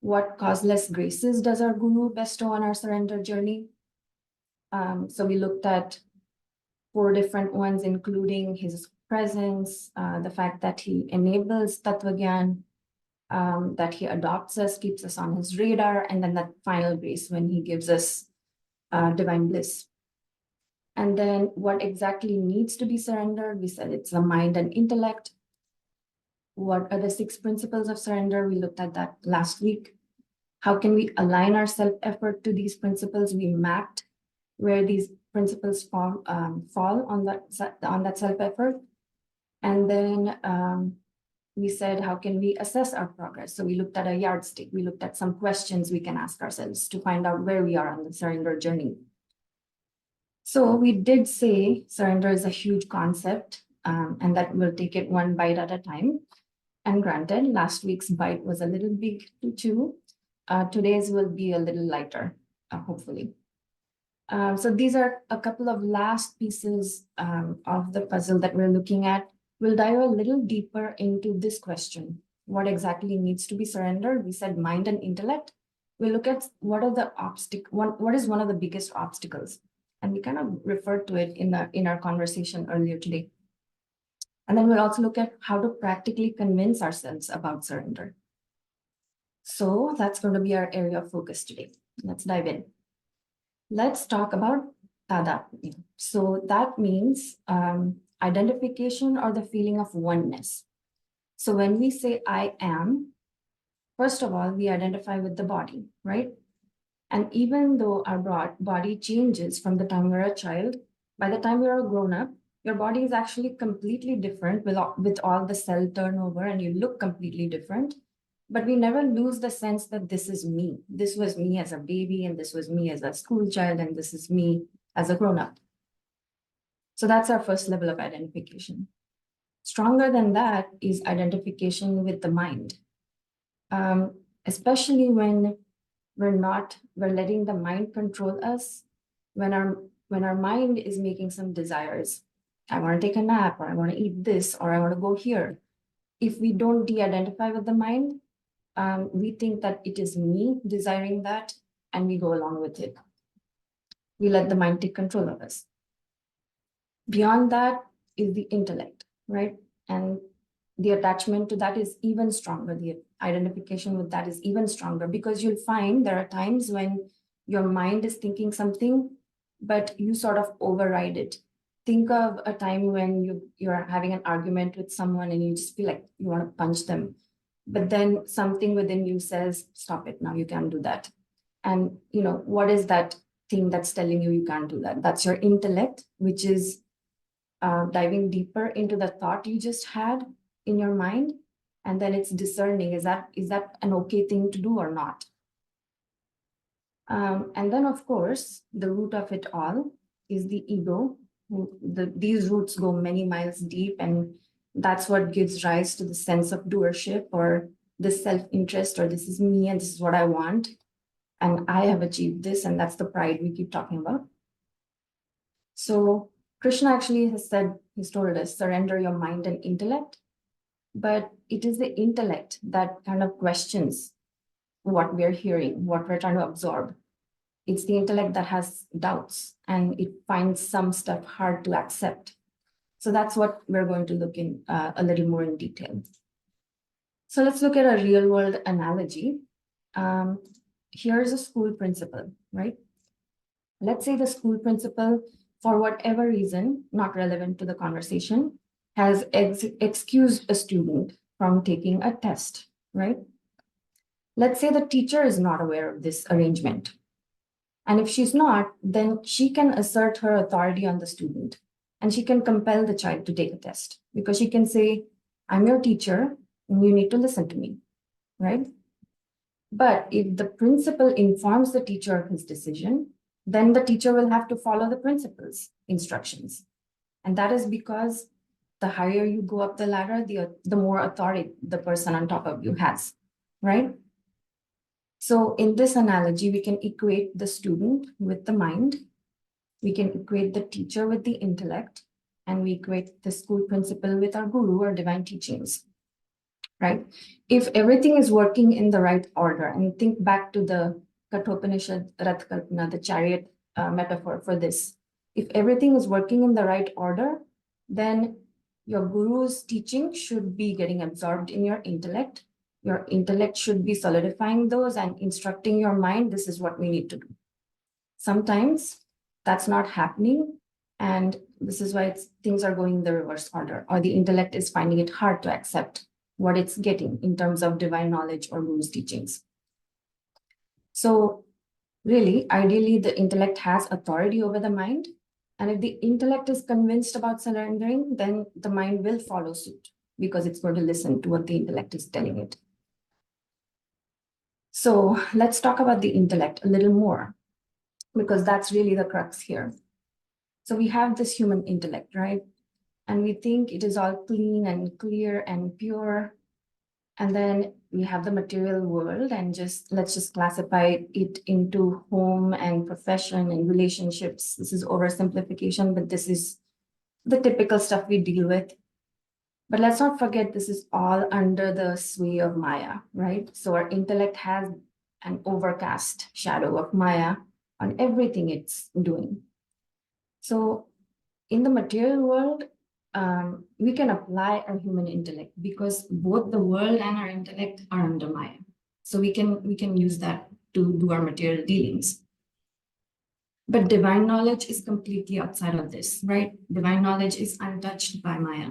What causeless graces does our guru bestow on our surrender journey? So we looked at 4 different ones, including his presence, the fact that he enables Tattva Gyan, that he adopts us, keeps us on his radar, and then that final grace when he gives us divine bliss. And then what exactly needs to be surrendered? We said it's the mind and intellect. What are the 6 principles of surrender? We looked at that last week. How can we align our self-effort to these principles? We mapped where these principles fall on that self-effort. And then we said, how can we assess our progress? So we looked at a yardstick. We looked at some questions we can ask ourselves to find out where we are on the surrender journey. So we did say surrender is a huge concept, and that we'll take it one bite at a time. And granted, last week's bite was a little big to chew. Today's will be a little lighter, hopefully. So these are a couple of last pieces of the puzzle that we're looking at. We'll dive a little deeper into this question. What exactly needs to be surrendered? We said mind and intellect. We look at what are the what is one of the biggest obstacles? And we kind of referred to it in our conversation earlier today. And then we'll also look at how to practically convince ourselves about surrender. So that's going to be our area of focus today. Let's dive in. Let's talk about tadatmya. So that means identification or the feeling of oneness. So when we say I am, first of all, we identify with the body, right? And even though our body changes from the time we're a child, by the time you're a grown-up, your body is actually completely different with all the cell turnover, and you look completely different. But we never lose the sense that this is me. This was me as a baby, and this was me as a school child, and this is me as a grown-up. So that's our first level of identification. Stronger than that is identification with the mind. Especially when we're letting the mind control us, when our mind is making some desires. I want to take a nap, or I want to eat this, or I want to go here. If we don't de-identify with the mind, we think that it is me desiring that, and we go along with it. We let the mind take control of us. Beyond that is the intellect, right? And the attachment to that is even stronger. The identification with that is even stronger, because you'll find there are times when your mind is thinking something, but you sort of override it. Think of a time when you're having an argument with someone and you just feel like you want to punch them. But then something within you says, stop it now, you can't do that. And what is that thing that's telling you can't do that? That's your intellect, which is diving deeper into the thought you just had in your mind. And then it's discerning, is that an okay thing to do or not? And then, of course, the root of it all is the ego. These roots go many miles deep, and that's what gives rise to the sense of doership, or this self-interest, or this is me and this is what I want, and I have achieved this, and that's the pride we keep talking about. So Krishna actually has told us, surrender your mind and intellect, but it is the intellect that kind of questions what we're hearing, what we're trying to absorb. It's the intellect that has doubts, and it finds some stuff hard to accept. So that's what we're going to look in a little more in detail. So let's look at a real world analogy. Here's a school principal, right? Let's say the school principal, for whatever reason, not relevant to the conversation, has excused a student from taking a test, right? Let's say the teacher is not aware of this arrangement. And if she's not, then she can assert her authority on the student, and she can compel the child to take a test, because she can say, I'm your teacher and you need to listen to me, right? But if the principal informs the teacher of his decision, then the teacher will have to follow the principal's instructions. And that is because the higher you go up the ladder, the more authority the person on top of you has, right? So in this analogy, we can equate the student with the mind, we can equate the teacher with the intellect, and we equate the school principal with our guru or divine teachings, right? If everything is working in the right order, and think back to the Kathopanishad Rath Kalpana, the chariot metaphor for this. If everything is working in the right order, then your guru's teaching should be getting absorbed in your intellect. Your intellect should be solidifying those and instructing your mind, this is what we need to do. Sometimes that's not happening, and this is why things are going in the reverse order, or the intellect is finding it hard to accept what it's getting in terms of divine knowledge or guru's teachings. So really, ideally, the intellect has authority over the mind. And if the intellect is convinced about surrendering, then the mind will follow suit, because it's going to listen to what the intellect is telling it. So let's talk about the intellect a little more, because that's really the crux here. So we have this human intellect, right? And we think it is all clean and clear and pure. And then we have the material world, and let's just classify it into home and profession and relationships. This is oversimplification, but this is the typical stuff we deal with. But let's not forget, this is all under the sway of Maya, right? So our intellect has an overcast shadow of Maya on everything it's doing. So in the material world, we can apply our human intellect because both the world and our intellect are under Maya. So we can use that to do our material dealings. But divine knowledge is completely outside of this, right? Divine knowledge is untouched by Maya.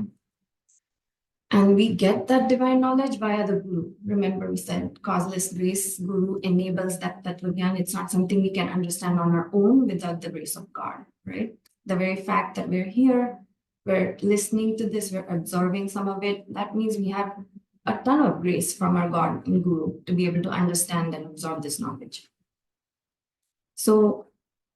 And we get that divine knowledge via the Guru. Remember, we said causeless grace, Guru enables that Tattva-gyan. It's not something we can understand on our own without the grace of God, right? The very fact that we're here, we're listening to this, we're absorbing some of it, that means we have a ton of grace from our God and Guru to be able to understand and absorb this knowledge. So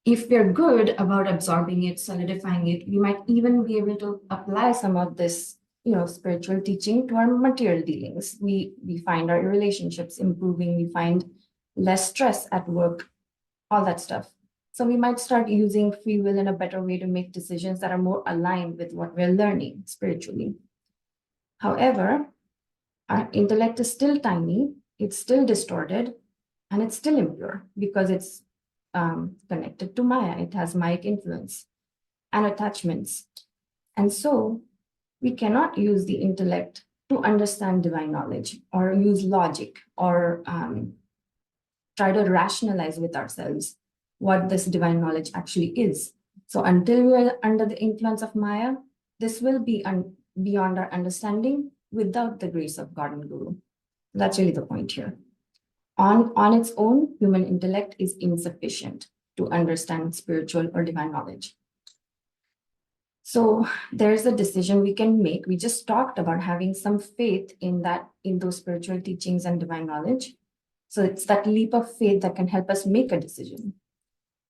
if we're good about absorbing it, solidifying it, we might even be able to apply some of this, spiritual teaching to our material dealings. We find our relationships improving, we find less stress at work, all that stuff. So we might start using free will in a better way to make decisions that are more aligned with what we're learning spiritually. However, our intellect is still tiny, it's still distorted, and it's still impure because it's connected to Maya. It has Mayic influence and attachments. And so we cannot use the intellect to understand divine knowledge or use logic or try to rationalize with ourselves what this divine knowledge actually is. So until we are under the influence of Maya, this will be beyond our understanding without the grace of God and Guru. That's really the point here. On its own, human intellect is insufficient to understand spiritual or divine knowledge. So there's a decision we can make. We just talked about having some faith in those spiritual teachings and divine knowledge. So it's that leap of faith that can help us make a decision.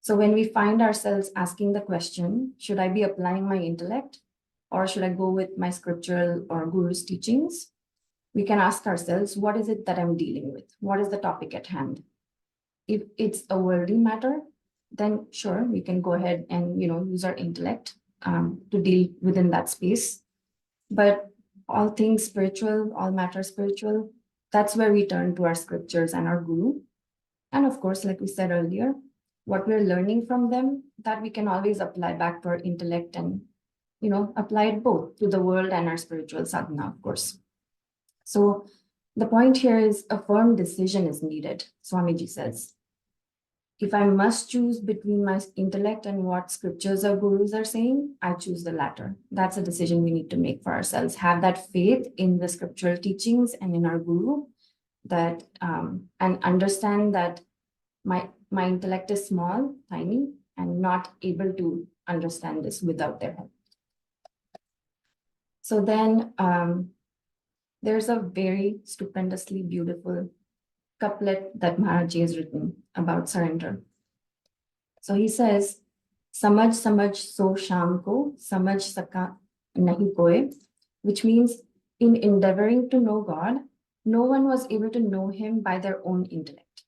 So when we find ourselves asking the question, should I be applying my intellect or should I go with my scriptural or guru's teachings? We can ask ourselves, what is it that I'm dealing with? What is the topic at hand? If it's a worldly matter, then sure, we can go ahead and use our intellect to deal within that space. But all things spiritual, all matter spiritual, that's where we turn to our scriptures and our guru. And of course, like we said earlier, what we're learning from them, that we can always apply back to our intellect and apply it both to the world and our spiritual sadhana, of course. So the point here is a firm decision is needed, Swamiji says. If I must choose between my intellect and what scriptures or gurus are saying, I choose the latter. That's a decision we need to make for ourselves. Have that faith in the scriptural teachings and in our guru, that and understand that my intellect is small, tiny, and not able to understand this without their help. So then there's a very stupendously beautiful couplet that Maharaji has written about surrender. So he says, Samaj so sham ko, samaj saka nahi koe, which means in endeavoring to know God, no one was able to know him by their own intellect.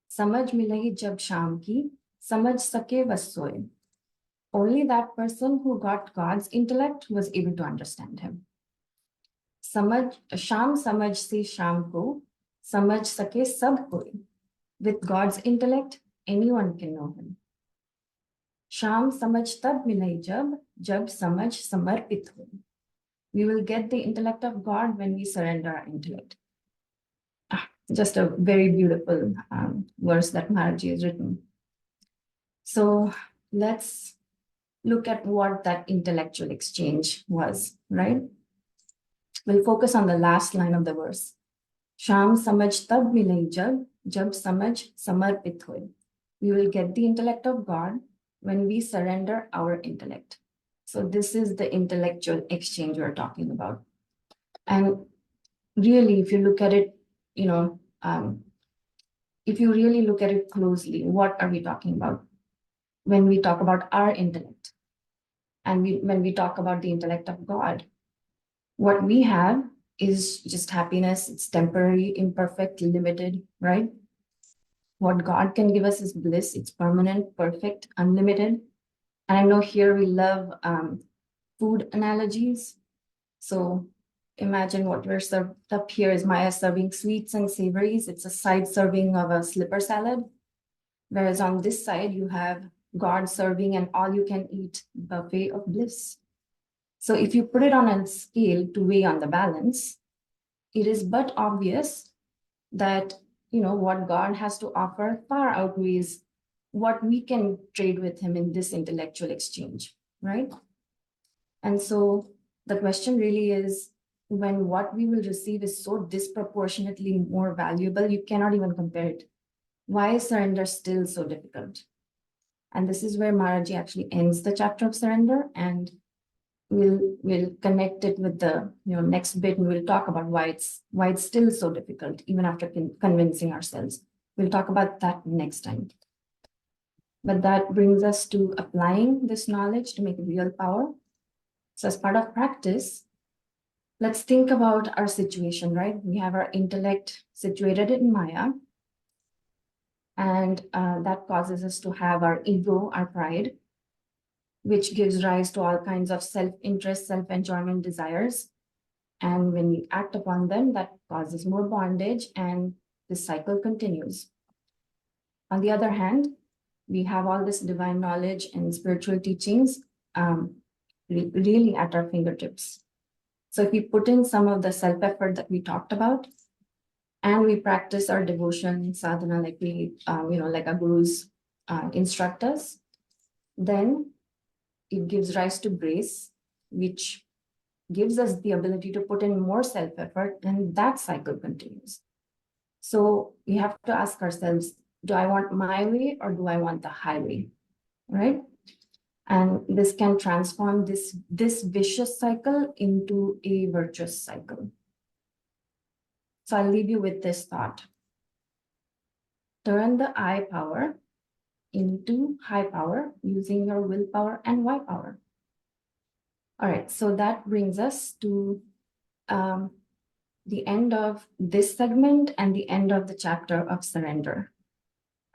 Samaj milahi jab sham ki, samaj sake was soe. Only that person who got God's intellect was able to understand him. Sham samaj se sham ko, samaj sake sab koi. With God's intellect, anyone can know him. Sham samaj tab milai jab samaj samarpit ho. We will get the intellect of God when we surrender our intellect. Just a very beautiful verse that Maharaji has written. So let's look at what that intellectual exchange was, right? We'll focus on the last line of the verse. Sham samaj tab milai jab samaj samarpit hoy. We will get the intellect of God when we surrender our intellect. So this is the intellectual exchange we're talking about. And really, if you look at it, if you really look at it closely, what are we talking about when we talk about our intellect? And when we talk about the intellect of God, what we have is just happiness. It's temporary, imperfect, limited, right? What God can give us is bliss. It's permanent, perfect, unlimited. And I know here we love food analogies. So imagine what we're served up here is Maya serving sweets and savories. It's a side serving of a slipper salad. Whereas on this side, you have God serving an all-you-can-eat buffet of bliss. So if you put it on a scale to weigh on the balance, it is but obvious that, what God has to offer far outweighs what we can trade with him in this intellectual exchange, right? And so the question really is, when what we will receive is so disproportionately more valuable, you cannot even compare it. Why is surrender still so difficult? And this is where Maharaji actually ends the chapter of surrender, and we'll connect it with the next bit, and we'll talk about why it's still so difficult, even after convincing ourselves. We'll talk about that next time. But that brings us to applying this knowledge to make real power. So as part of practice, let's think about our situation, right? We have our intellect situated in Maya, and that causes us to have our ego, our pride, which gives rise to all kinds of self-interest, self-enjoyment desires. And when we act upon them, that causes more bondage, and this cycle continues. On the other hand, we have all this divine knowledge and spiritual teachings really at our fingertips. So if we put in some of the self-effort that we talked about, and we practice our devotion sadhana like like our gurus instruct us, then it gives rise to grace, which gives us the ability to put in more self-effort, and that cycle continues. So we have to ask ourselves, do I want my way or do I want the highway, right? And this can transform this vicious cycle into a virtuous cycle. So I'll leave you with this thought. Turn the I power into high power using your willpower and Y power. All right, so that brings us to the end of this segment and the end of the chapter of surrender.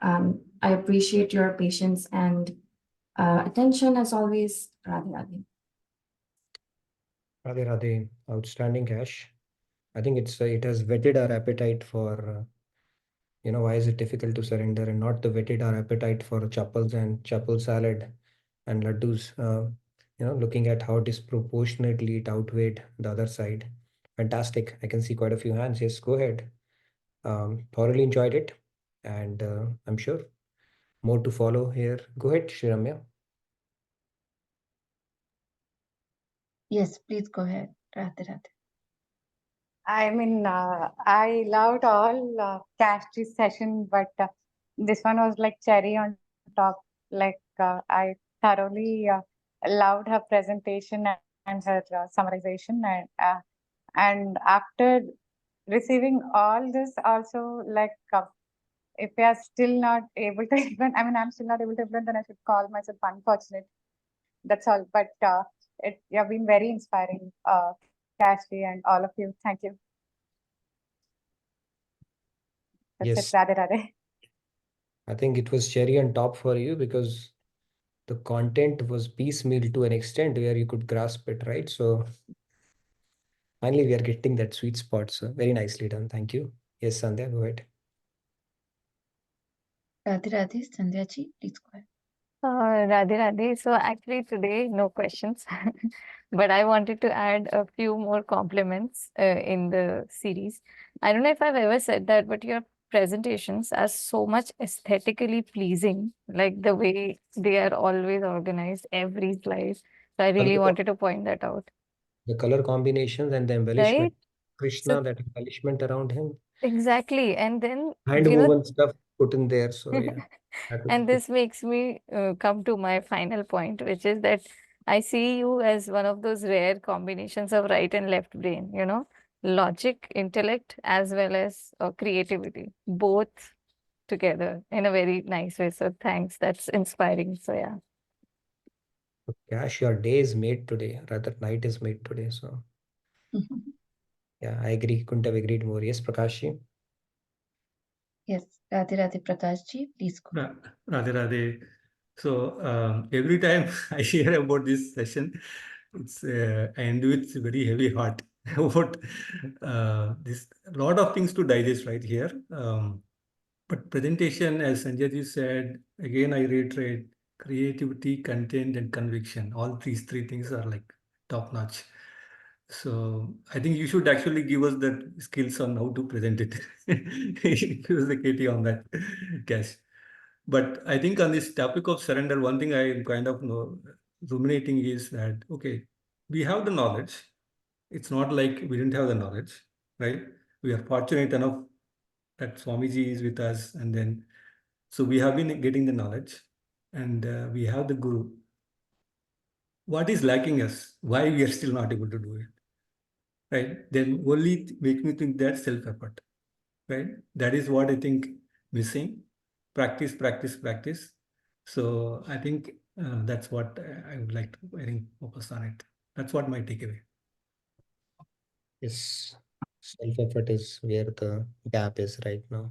I appreciate your patience and attention as always. Radhe Radhe. Radhe Radhe, outstanding, Cash. I think it has whetted our appetite for, why is it difficult to surrender, and not the whetted our appetite for chappals and chappal salad and laddus, looking at how disproportionately it outweighed the other side. Fantastic. I can see quite a few hands. Yes, go ahead. Thoroughly enjoyed it, and I'm sure more to follow here. Go ahead, Shriramya. Yes, please go ahead. Radhe Radhe. I mean, I loved all Cash's session, but this one was like cherry on top. Like I thoroughly loved her presentation and her summarization, and after receiving all this, also like if we are still not able to implement, I mean, I'm still not able to implement, then I should call myself unfortunate. That's all. But you have been very inspiring, Cashy, and all of you. Thank you. That's Yes, it. Radhe Radhe. I think it was cherry on top for you because the content was piecemeal to an extent where you could grasp it, right? So finally, we are getting that sweet spot. So very nicely done. Thank you. Yes, Sandhya, go ahead. Radhe Radhe. Sandhya ji, please go ahead. Radhe Radhe. So actually today, no questions, but I wanted to add a few more compliments in the series. I don't know if I've ever said that, but your presentations are so much aesthetically pleasing, like the way they are always organized, every slide. So I really wanted to point that out. The color combinations and the embellishment. Right? Krishna, So that embellishment around him. exactly. And then, Hand woven stuff put in there. So yeah. And this makes me come to my final point, which is that I see you as one of those rare combinations of right and left brain, logic, intellect, as well as creativity, both together in a very nice way. So thanks. That's inspiring. So yeah. Cash, your day is made today, rather night is made today. So yeah, I agree. Couldn't have agreed more. Yes, Prakash. Yes, Radhe Radhe. Prakash ji, please go. Radhe Radhe. So every time I hear about this session, it's I end with very heavy heart about this lot of things to digest right here. But presentation, as Sanjay ji said, again I reiterate, creativity, content, and conviction. All these three things are like top notch. So I think you should actually give us the skills on how to present it. Give us the KT on that, Cash. But I think on this topic of surrender, one thing I am kind of ruminating is that, okay, we have the knowledge. It's not like we didn't have the knowledge, right? We are fortunate enough that Swamiji is with us, and then so we have been getting the knowledge, and we have the Guru. What is lacking us? Why we are still not able to do it? Right? Then only make me think that self-effort. Right? That is what I think missing. Practice, practice, practice. So I think that's what I would like to, I think, focus on it. That's what my takeaway. Yes, self-effort is where the gap is right now.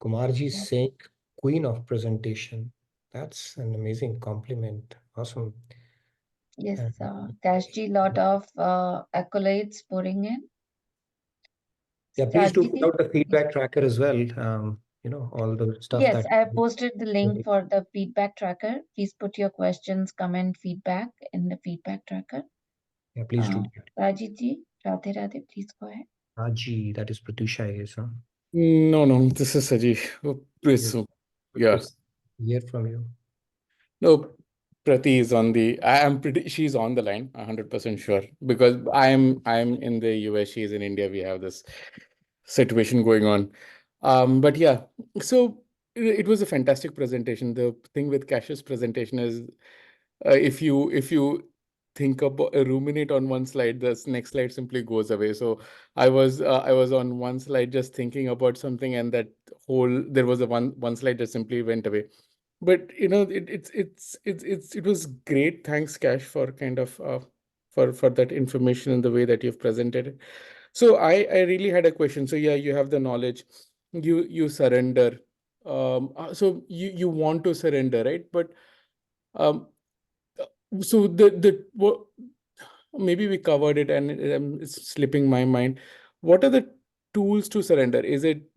Kumarji is saying queen of presentation. That's an amazing compliment. Awesome. Yes, And Kashji, lot of accolades pouring in. yeah, please do put Sajidi? out the feedback tracker as well. All the stuff Yes, that I have posted the link for the feedback tracker. Please put your questions, comment, feedback in the feedback tracker. Yeah, please do. Rajitji, Radhe Radhe, please go ahead. Raji, that is Pratyusha, is huh? No, this is Saji. Oh, please, Yes. yeah. Hear from you. No, Prati is on the. I am pretty. She's on the line. 100% sure because I'm in the US. She's in India. We have this situation going on. But yeah, so it was a fantastic presentation. The thing with Cash's presentation is, if you think about ruminate on one slide, this next slide simply goes away. So I was on one slide just thinking about something, and that there was a one slide that simply went away. But it was great. Thanks, Cash, for kind of for that information and the way that you've presented it. So I really had a question. So yeah, you have the knowledge, you surrender. So you want to surrender, right? But so maybe we covered it, and it's slipping my mind. What are the tools to surrender? Is it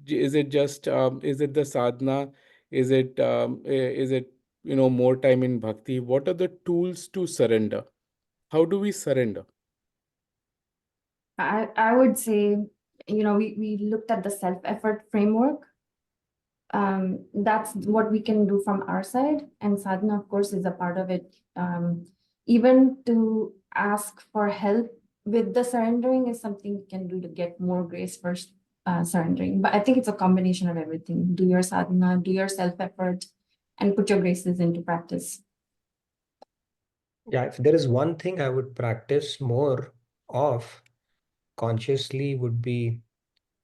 just is it the sadhana? Is it more time in bhakti? What are the tools to surrender? How do we surrender? I would say, we looked at the self-effort framework. That's what we can do from our side, and sadhana, of course, is a part of it. Even to ask for help with the surrendering is something you can do to get more grace for surrendering. But I think it's a combination of everything. Do your sadhana, do your self-effort, and put your graces into practice. Yeah, if there is one thing I would practice more of consciously would be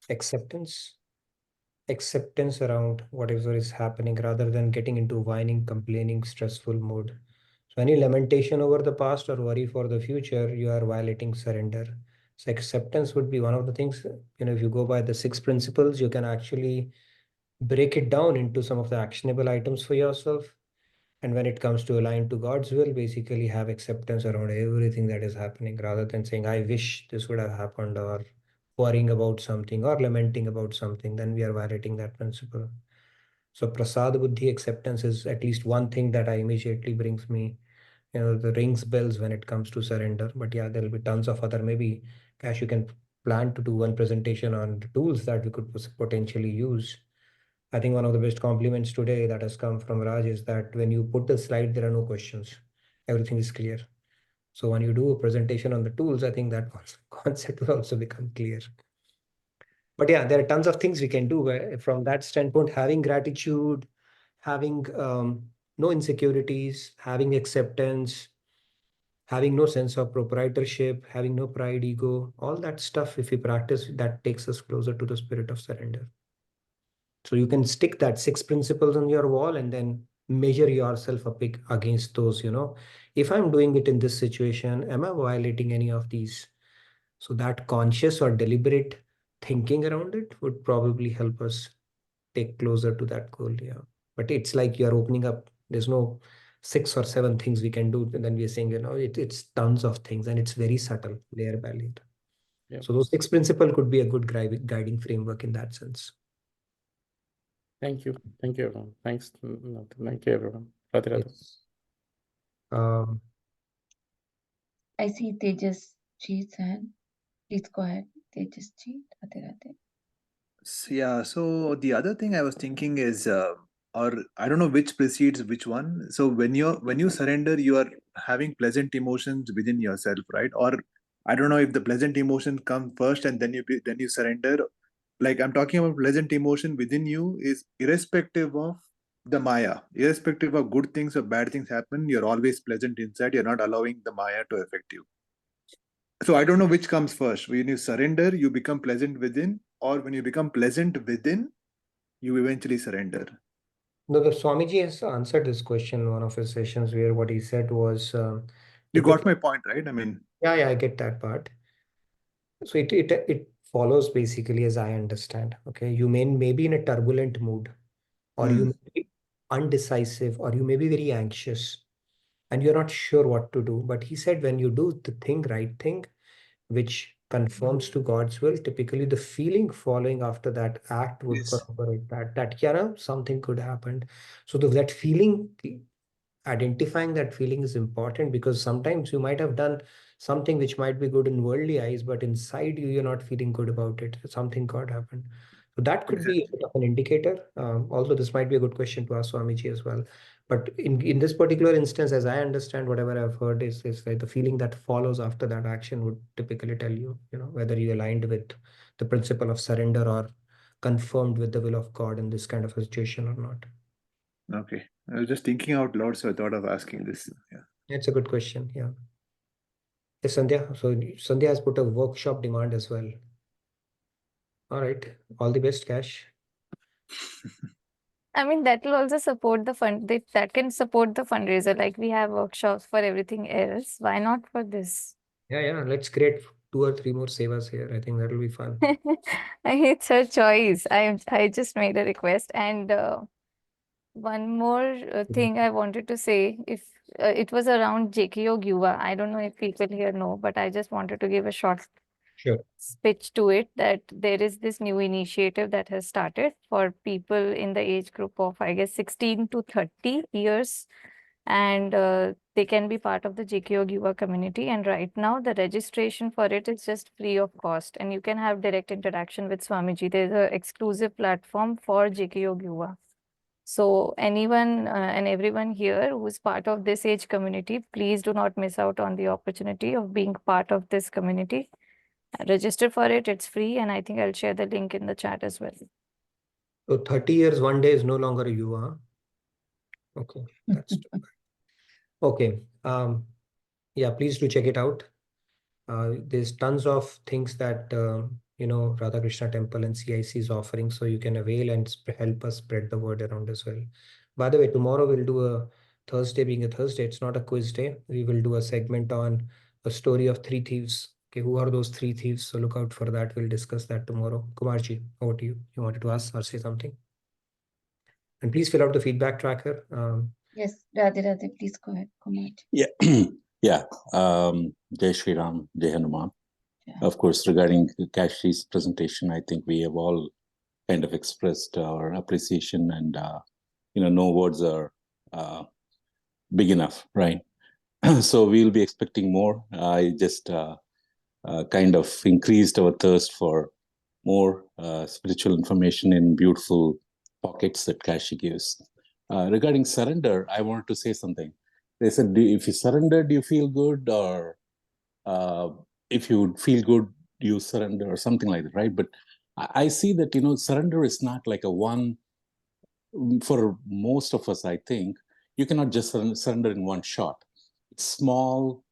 acceptance. Acceptance around whatever is happening rather than getting into whining, complaining, stressful mode. So any lamentation over the past or worry for the future, you are violating surrender. So acceptance would be one of the things, if you go by the 6 principles, you can actually break it down into some of the actionable items for yourself. And when it comes to align to God's will, basically have acceptance around everything that is happening rather than saying, I wish this would have happened, or worrying about something or lamenting about something, then we are violating that principle. So prasad buddhi, acceptance, is at least one thing that I immediately brings me, the rings bells when it comes to surrender. But yeah, there'll be tons of other, maybe Cash, you can plan to do one presentation on the tools that we could potentially use. I think one of the best compliments today that has come from Raj is that when you put the slide, there are no questions. Everything is clear. So when you do a presentation on the tools, I think that concept will also become clear. But yeah, there are tons of things we can do from that standpoint. Having gratitude, having no insecurities, having acceptance, having no sense of proprietorship, having no pride, ego, all that stuff, if we practice, that takes us closer to the spirit of surrender. So you can stick that 6 principles on your wall and then measure yourself up against those, if I'm doing it in this situation, am I violating any of these? So that conscious or deliberate thinking around it would probably help us take closer to that goal. Yeah. But it's like you're opening up, there's no 6 or 7 things we can do. And then we're saying, it's tons of things, and it's very subtle, layer by layer. Yeah. So those 6 principles could be a good guiding framework in that sense. Thank you. Thank you, everyone. Thanks. Thank you, everyone. Radhe Radhe. Yes. I see Tejas Ji's hand. Please go ahead, Tejas Ji. Radhe Radhe. Yeah, so the other thing I was thinking is, or I don't know which precedes which one. So when you surrender, you are having pleasant emotions within yourself, right? Or I don't know if the pleasant emotion come first and then you surrender. Like I'm talking about pleasant emotion within you is irrespective of the Maya, irrespective of good things or bad things happen. You're always pleasant inside. You're not allowing the Maya to affect you. So I don't know which comes first. When you surrender, you become pleasant within, or when you become pleasant within, you eventually surrender. No, the Swamiji has answered this question in one of his sessions where what he said was You got typically, my point, right? I mean, yeah, I get that part. So it follows basically as I understand. Okay, you may be in a turbulent mood, or you may be undecisive, or you may be very anxious, and you're not sure what to do. But he said when you do the right thing, which conforms to God's will, typically the feeling following after that act would yes, corroborate that something could happen. So that feeling, identifying that feeling is important, because sometimes you might have done something which might be good in worldly eyes, but inside you, you're not feeling good about it. Something could happen. So that could be a exactly. bit of an indicator. Also, this might be a good question to ask Swamiji as well. But in this particular instance, as I understand, whatever I've heard is like the feeling that follows after that action would typically tell you, whether you aligned with the principle of surrender or confirmed with the will of God in this kind of a situation or not. Okay. I was just thinking out loud, so I thought of asking this. Yeah. It's a good question. Yeah. Yes, Sandhya. So Sandhya has put a workshop demand as well. All right. All the best, Cash. I mean, that will also support the fund. That can support the fundraiser. Like we have workshops for everything else. Why not for this? Yeah. Let's create 2 or 3 more sevas here. I think that'll be fun. It's her choice. I just made a request. And one more thing I wanted to say, if it was around JKO Yuva. I don't know if people here know, but I just wanted to give a short Sure. pitch to it, that there is this new initiative that has started for people in the age group of, I guess, 16 to 30 years. And they can be part of the JKO Yuva community. And right now, the registration for it is just free of cost. And you can have direct interaction with Swamiji. There's an exclusive platform for JKO Yuva. So anyone and everyone here who is part of this age community, please do not miss out on the opportunity of being part of this community. Register for it, it's free, and I think I'll share the link in the chat as well. So 30 years one day is no longer a yuva. Okay, that's too bad. Okay. Yeah, please do check it out. There's tons of things that Radha Krishna Temple and CIC is offering, so you can avail and help us spread the word around as well. By the way, tomorrow we'll do a Thursday, being a Thursday, it's not a quiz day. We will do a segment on a story of 3 thieves. Okay, who are those 3 thieves? So look out for that. We'll discuss that tomorrow. Kumarji, over to you. You wanted to ask or say something? And please fill out the feedback tracker. Yes, Radhe Radhe, please go ahead, Kumar. Yeah, yeah. Jai Shri Ram, Jai Hanuman. Yeah. Of course, regarding Kashi's presentation, I think we have all kind of expressed our appreciation, and no words are big enough, right? So we'll be expecting more. I just kind of increased our thirst for more spiritual information in beautiful pockets that Kashi gives. Regarding surrender, I wanted to say something. They said, if you surrender, do you feel good? Or if you feel good, you surrender, or something like that, right? But I see that, surrender is not like a one, for most of us, I think, you cannot just surrender in one shot. It's small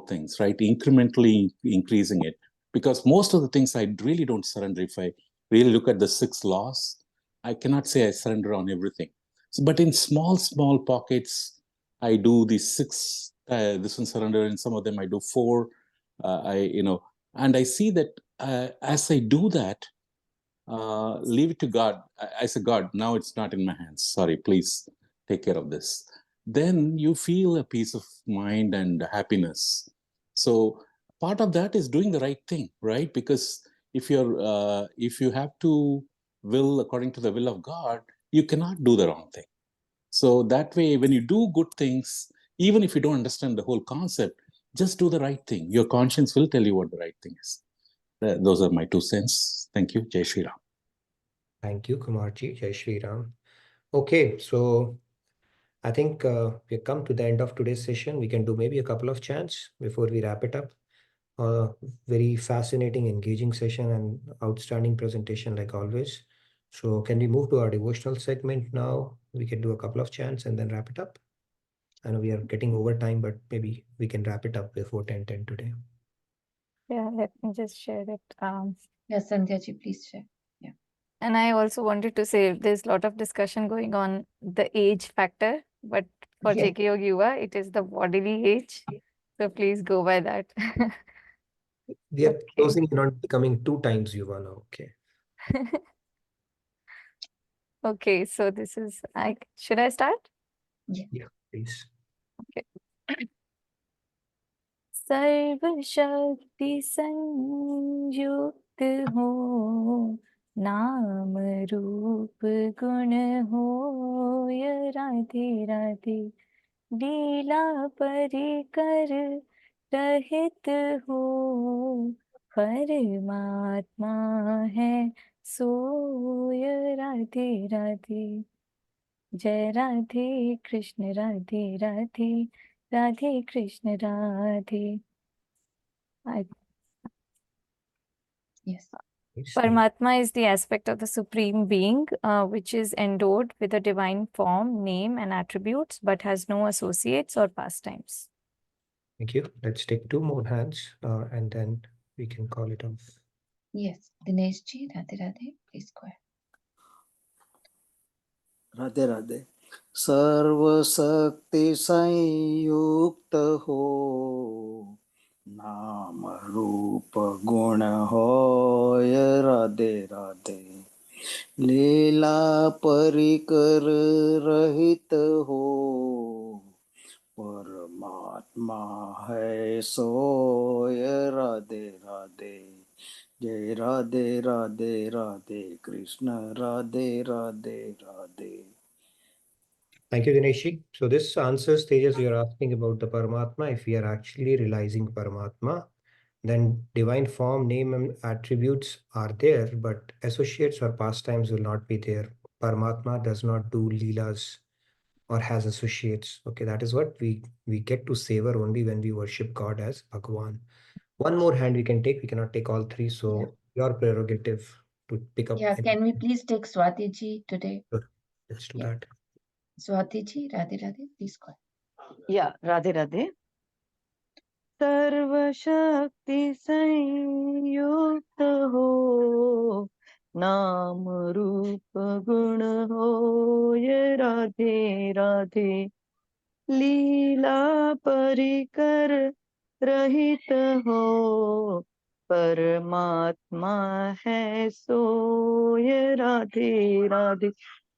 things, right? Incrementally increasing it. Because most of the things I really don't surrender. If I really look at the 6 laws, I cannot say I surrender on everything. So, but in small pockets, I do these 6, this one surrender, and some of them I do 4. And I see that as I do that, leave it to God. I say, God, now it's not in my hands. Sorry, please take care of this. Then you feel a peace of mind and happiness. So part of that is doing the right thing, right? Because if you have to will according to the will of God, you cannot do the wrong thing. So that way, when you do good things, even if you don't understand the whole concept, just do the right thing. Your conscience will tell you what the right thing is. Those are my 2 cents. Thank you. Jai Shri Ram. Thank you, Kumarji. Jai Shri Ram. Okay, so I think we've come to the end of today's session. We can do maybe a couple of chants before we wrap it up. Very fascinating, engaging session and outstanding presentation like always. So can we move to our devotional segment now? We can do a couple of chants and then wrap it up. I know we are getting over time, but maybe we can wrap it up before 10:10 today. Yeah, let me just share it. Yes, Sandhya ji, please share. And I also wanted to say there's a lot of discussion going on the age factor, but for Yeah. JK Yogi Yuva, it is the bodily age. So please go by that. We are Okay. closing in on becoming 2 times Yuva now. Okay. Okay, so this is should I start? Yeah, please. Okay. सर्व शक्ति संयुक्त हो, नाम रूप गुण हो, य राधे राधे, लीला परिकर रहित हो, परमात्मा है सोय राधे राधे। जय Radhe Krishna Radhe Radhe, Radhe Krishna Radhe. Yes. Paramatma is the aspect of the Supreme Being, which is endowed with a divine form, name, and attributes, but has no associates or pastimes. Thank you. Let's take 2 more hands and then we can call it off. Yes, Dinesh ji, Radhe Radhe, please go ahead. Radhe Radhe. सर्व शक्ति संयुक्त हो, नाम रूप गुण होय राधे राधे, लीला परिकर रहित हो, परमात्मा है सोय राधे राधे। जय Radhe Radhe Radhe Krishna Radhe Radhe Radhe. Thank you, Dineshi. So this answers stages you're asking about the Paramatma. If we are actually realizing Paramatma, then divine form, name, and attributes are there, but associates or pastimes will not be there. Paramatma does not do leelas or has associates. Okay, that is what we get to savor only when we worship God as Bhagwan. One more hand we can take. We cannot take all 3. So your prerogative to pick up. Yeah, can we please take Swati ji today? Sure. Let's do that. Swati ji, Radhe Radhe, please go ahead. Yeah, Radhe Radhe. सर्व शक्ति संयुक्त हो, नाम रूप गुण हो, ये राधे राधे, लीला परिकर रहित हो, परमात्मा है सो, ये राधे राधे।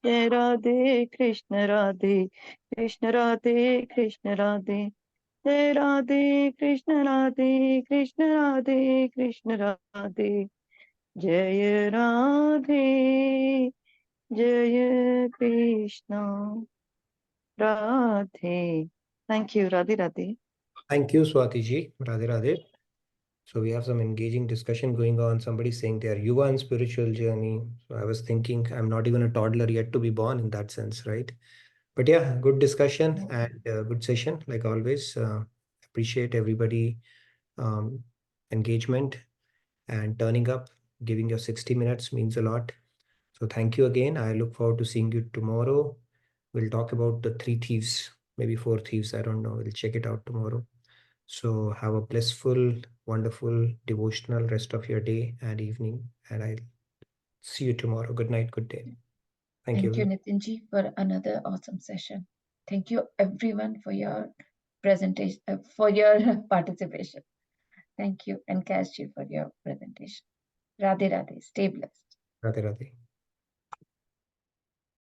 जय राधे कृष्ण राधे, कृष्ण राधे कृष्ण राधे, जय राधे कृष्ण राधे, कृष्ण राधे कृष्ण राधे, जय राधे जय Krishna Radhe. Thank you, Radhe Radhe. Thank you, Swati ji. Radhe Radhe. So we have some engaging discussion going on. Somebody saying they are Yuva in spiritual journey. So I was thinking I'm not even a toddler yet to be born in that sense, right? But yeah, good discussion and good session like always. Appreciate everybody engagement and turning up, giving your 60 minutes means a lot. So thank you again. I look forward to seeing you tomorrow. We'll talk about the 3 thieves, maybe 4 thieves. I don't know. We'll check it out tomorrow. So have a blissful, wonderful, devotional rest of your day and evening. And I'll see you tomorrow. Good night, good day. Thank you. Thank you, Nitin ji, for another awesome session. Thank you, everyone, for your presentation, for your participation. Thank you, and Kash ji, for your presentation. Radhe Radhe. Stay blessed. Radhe Radhe.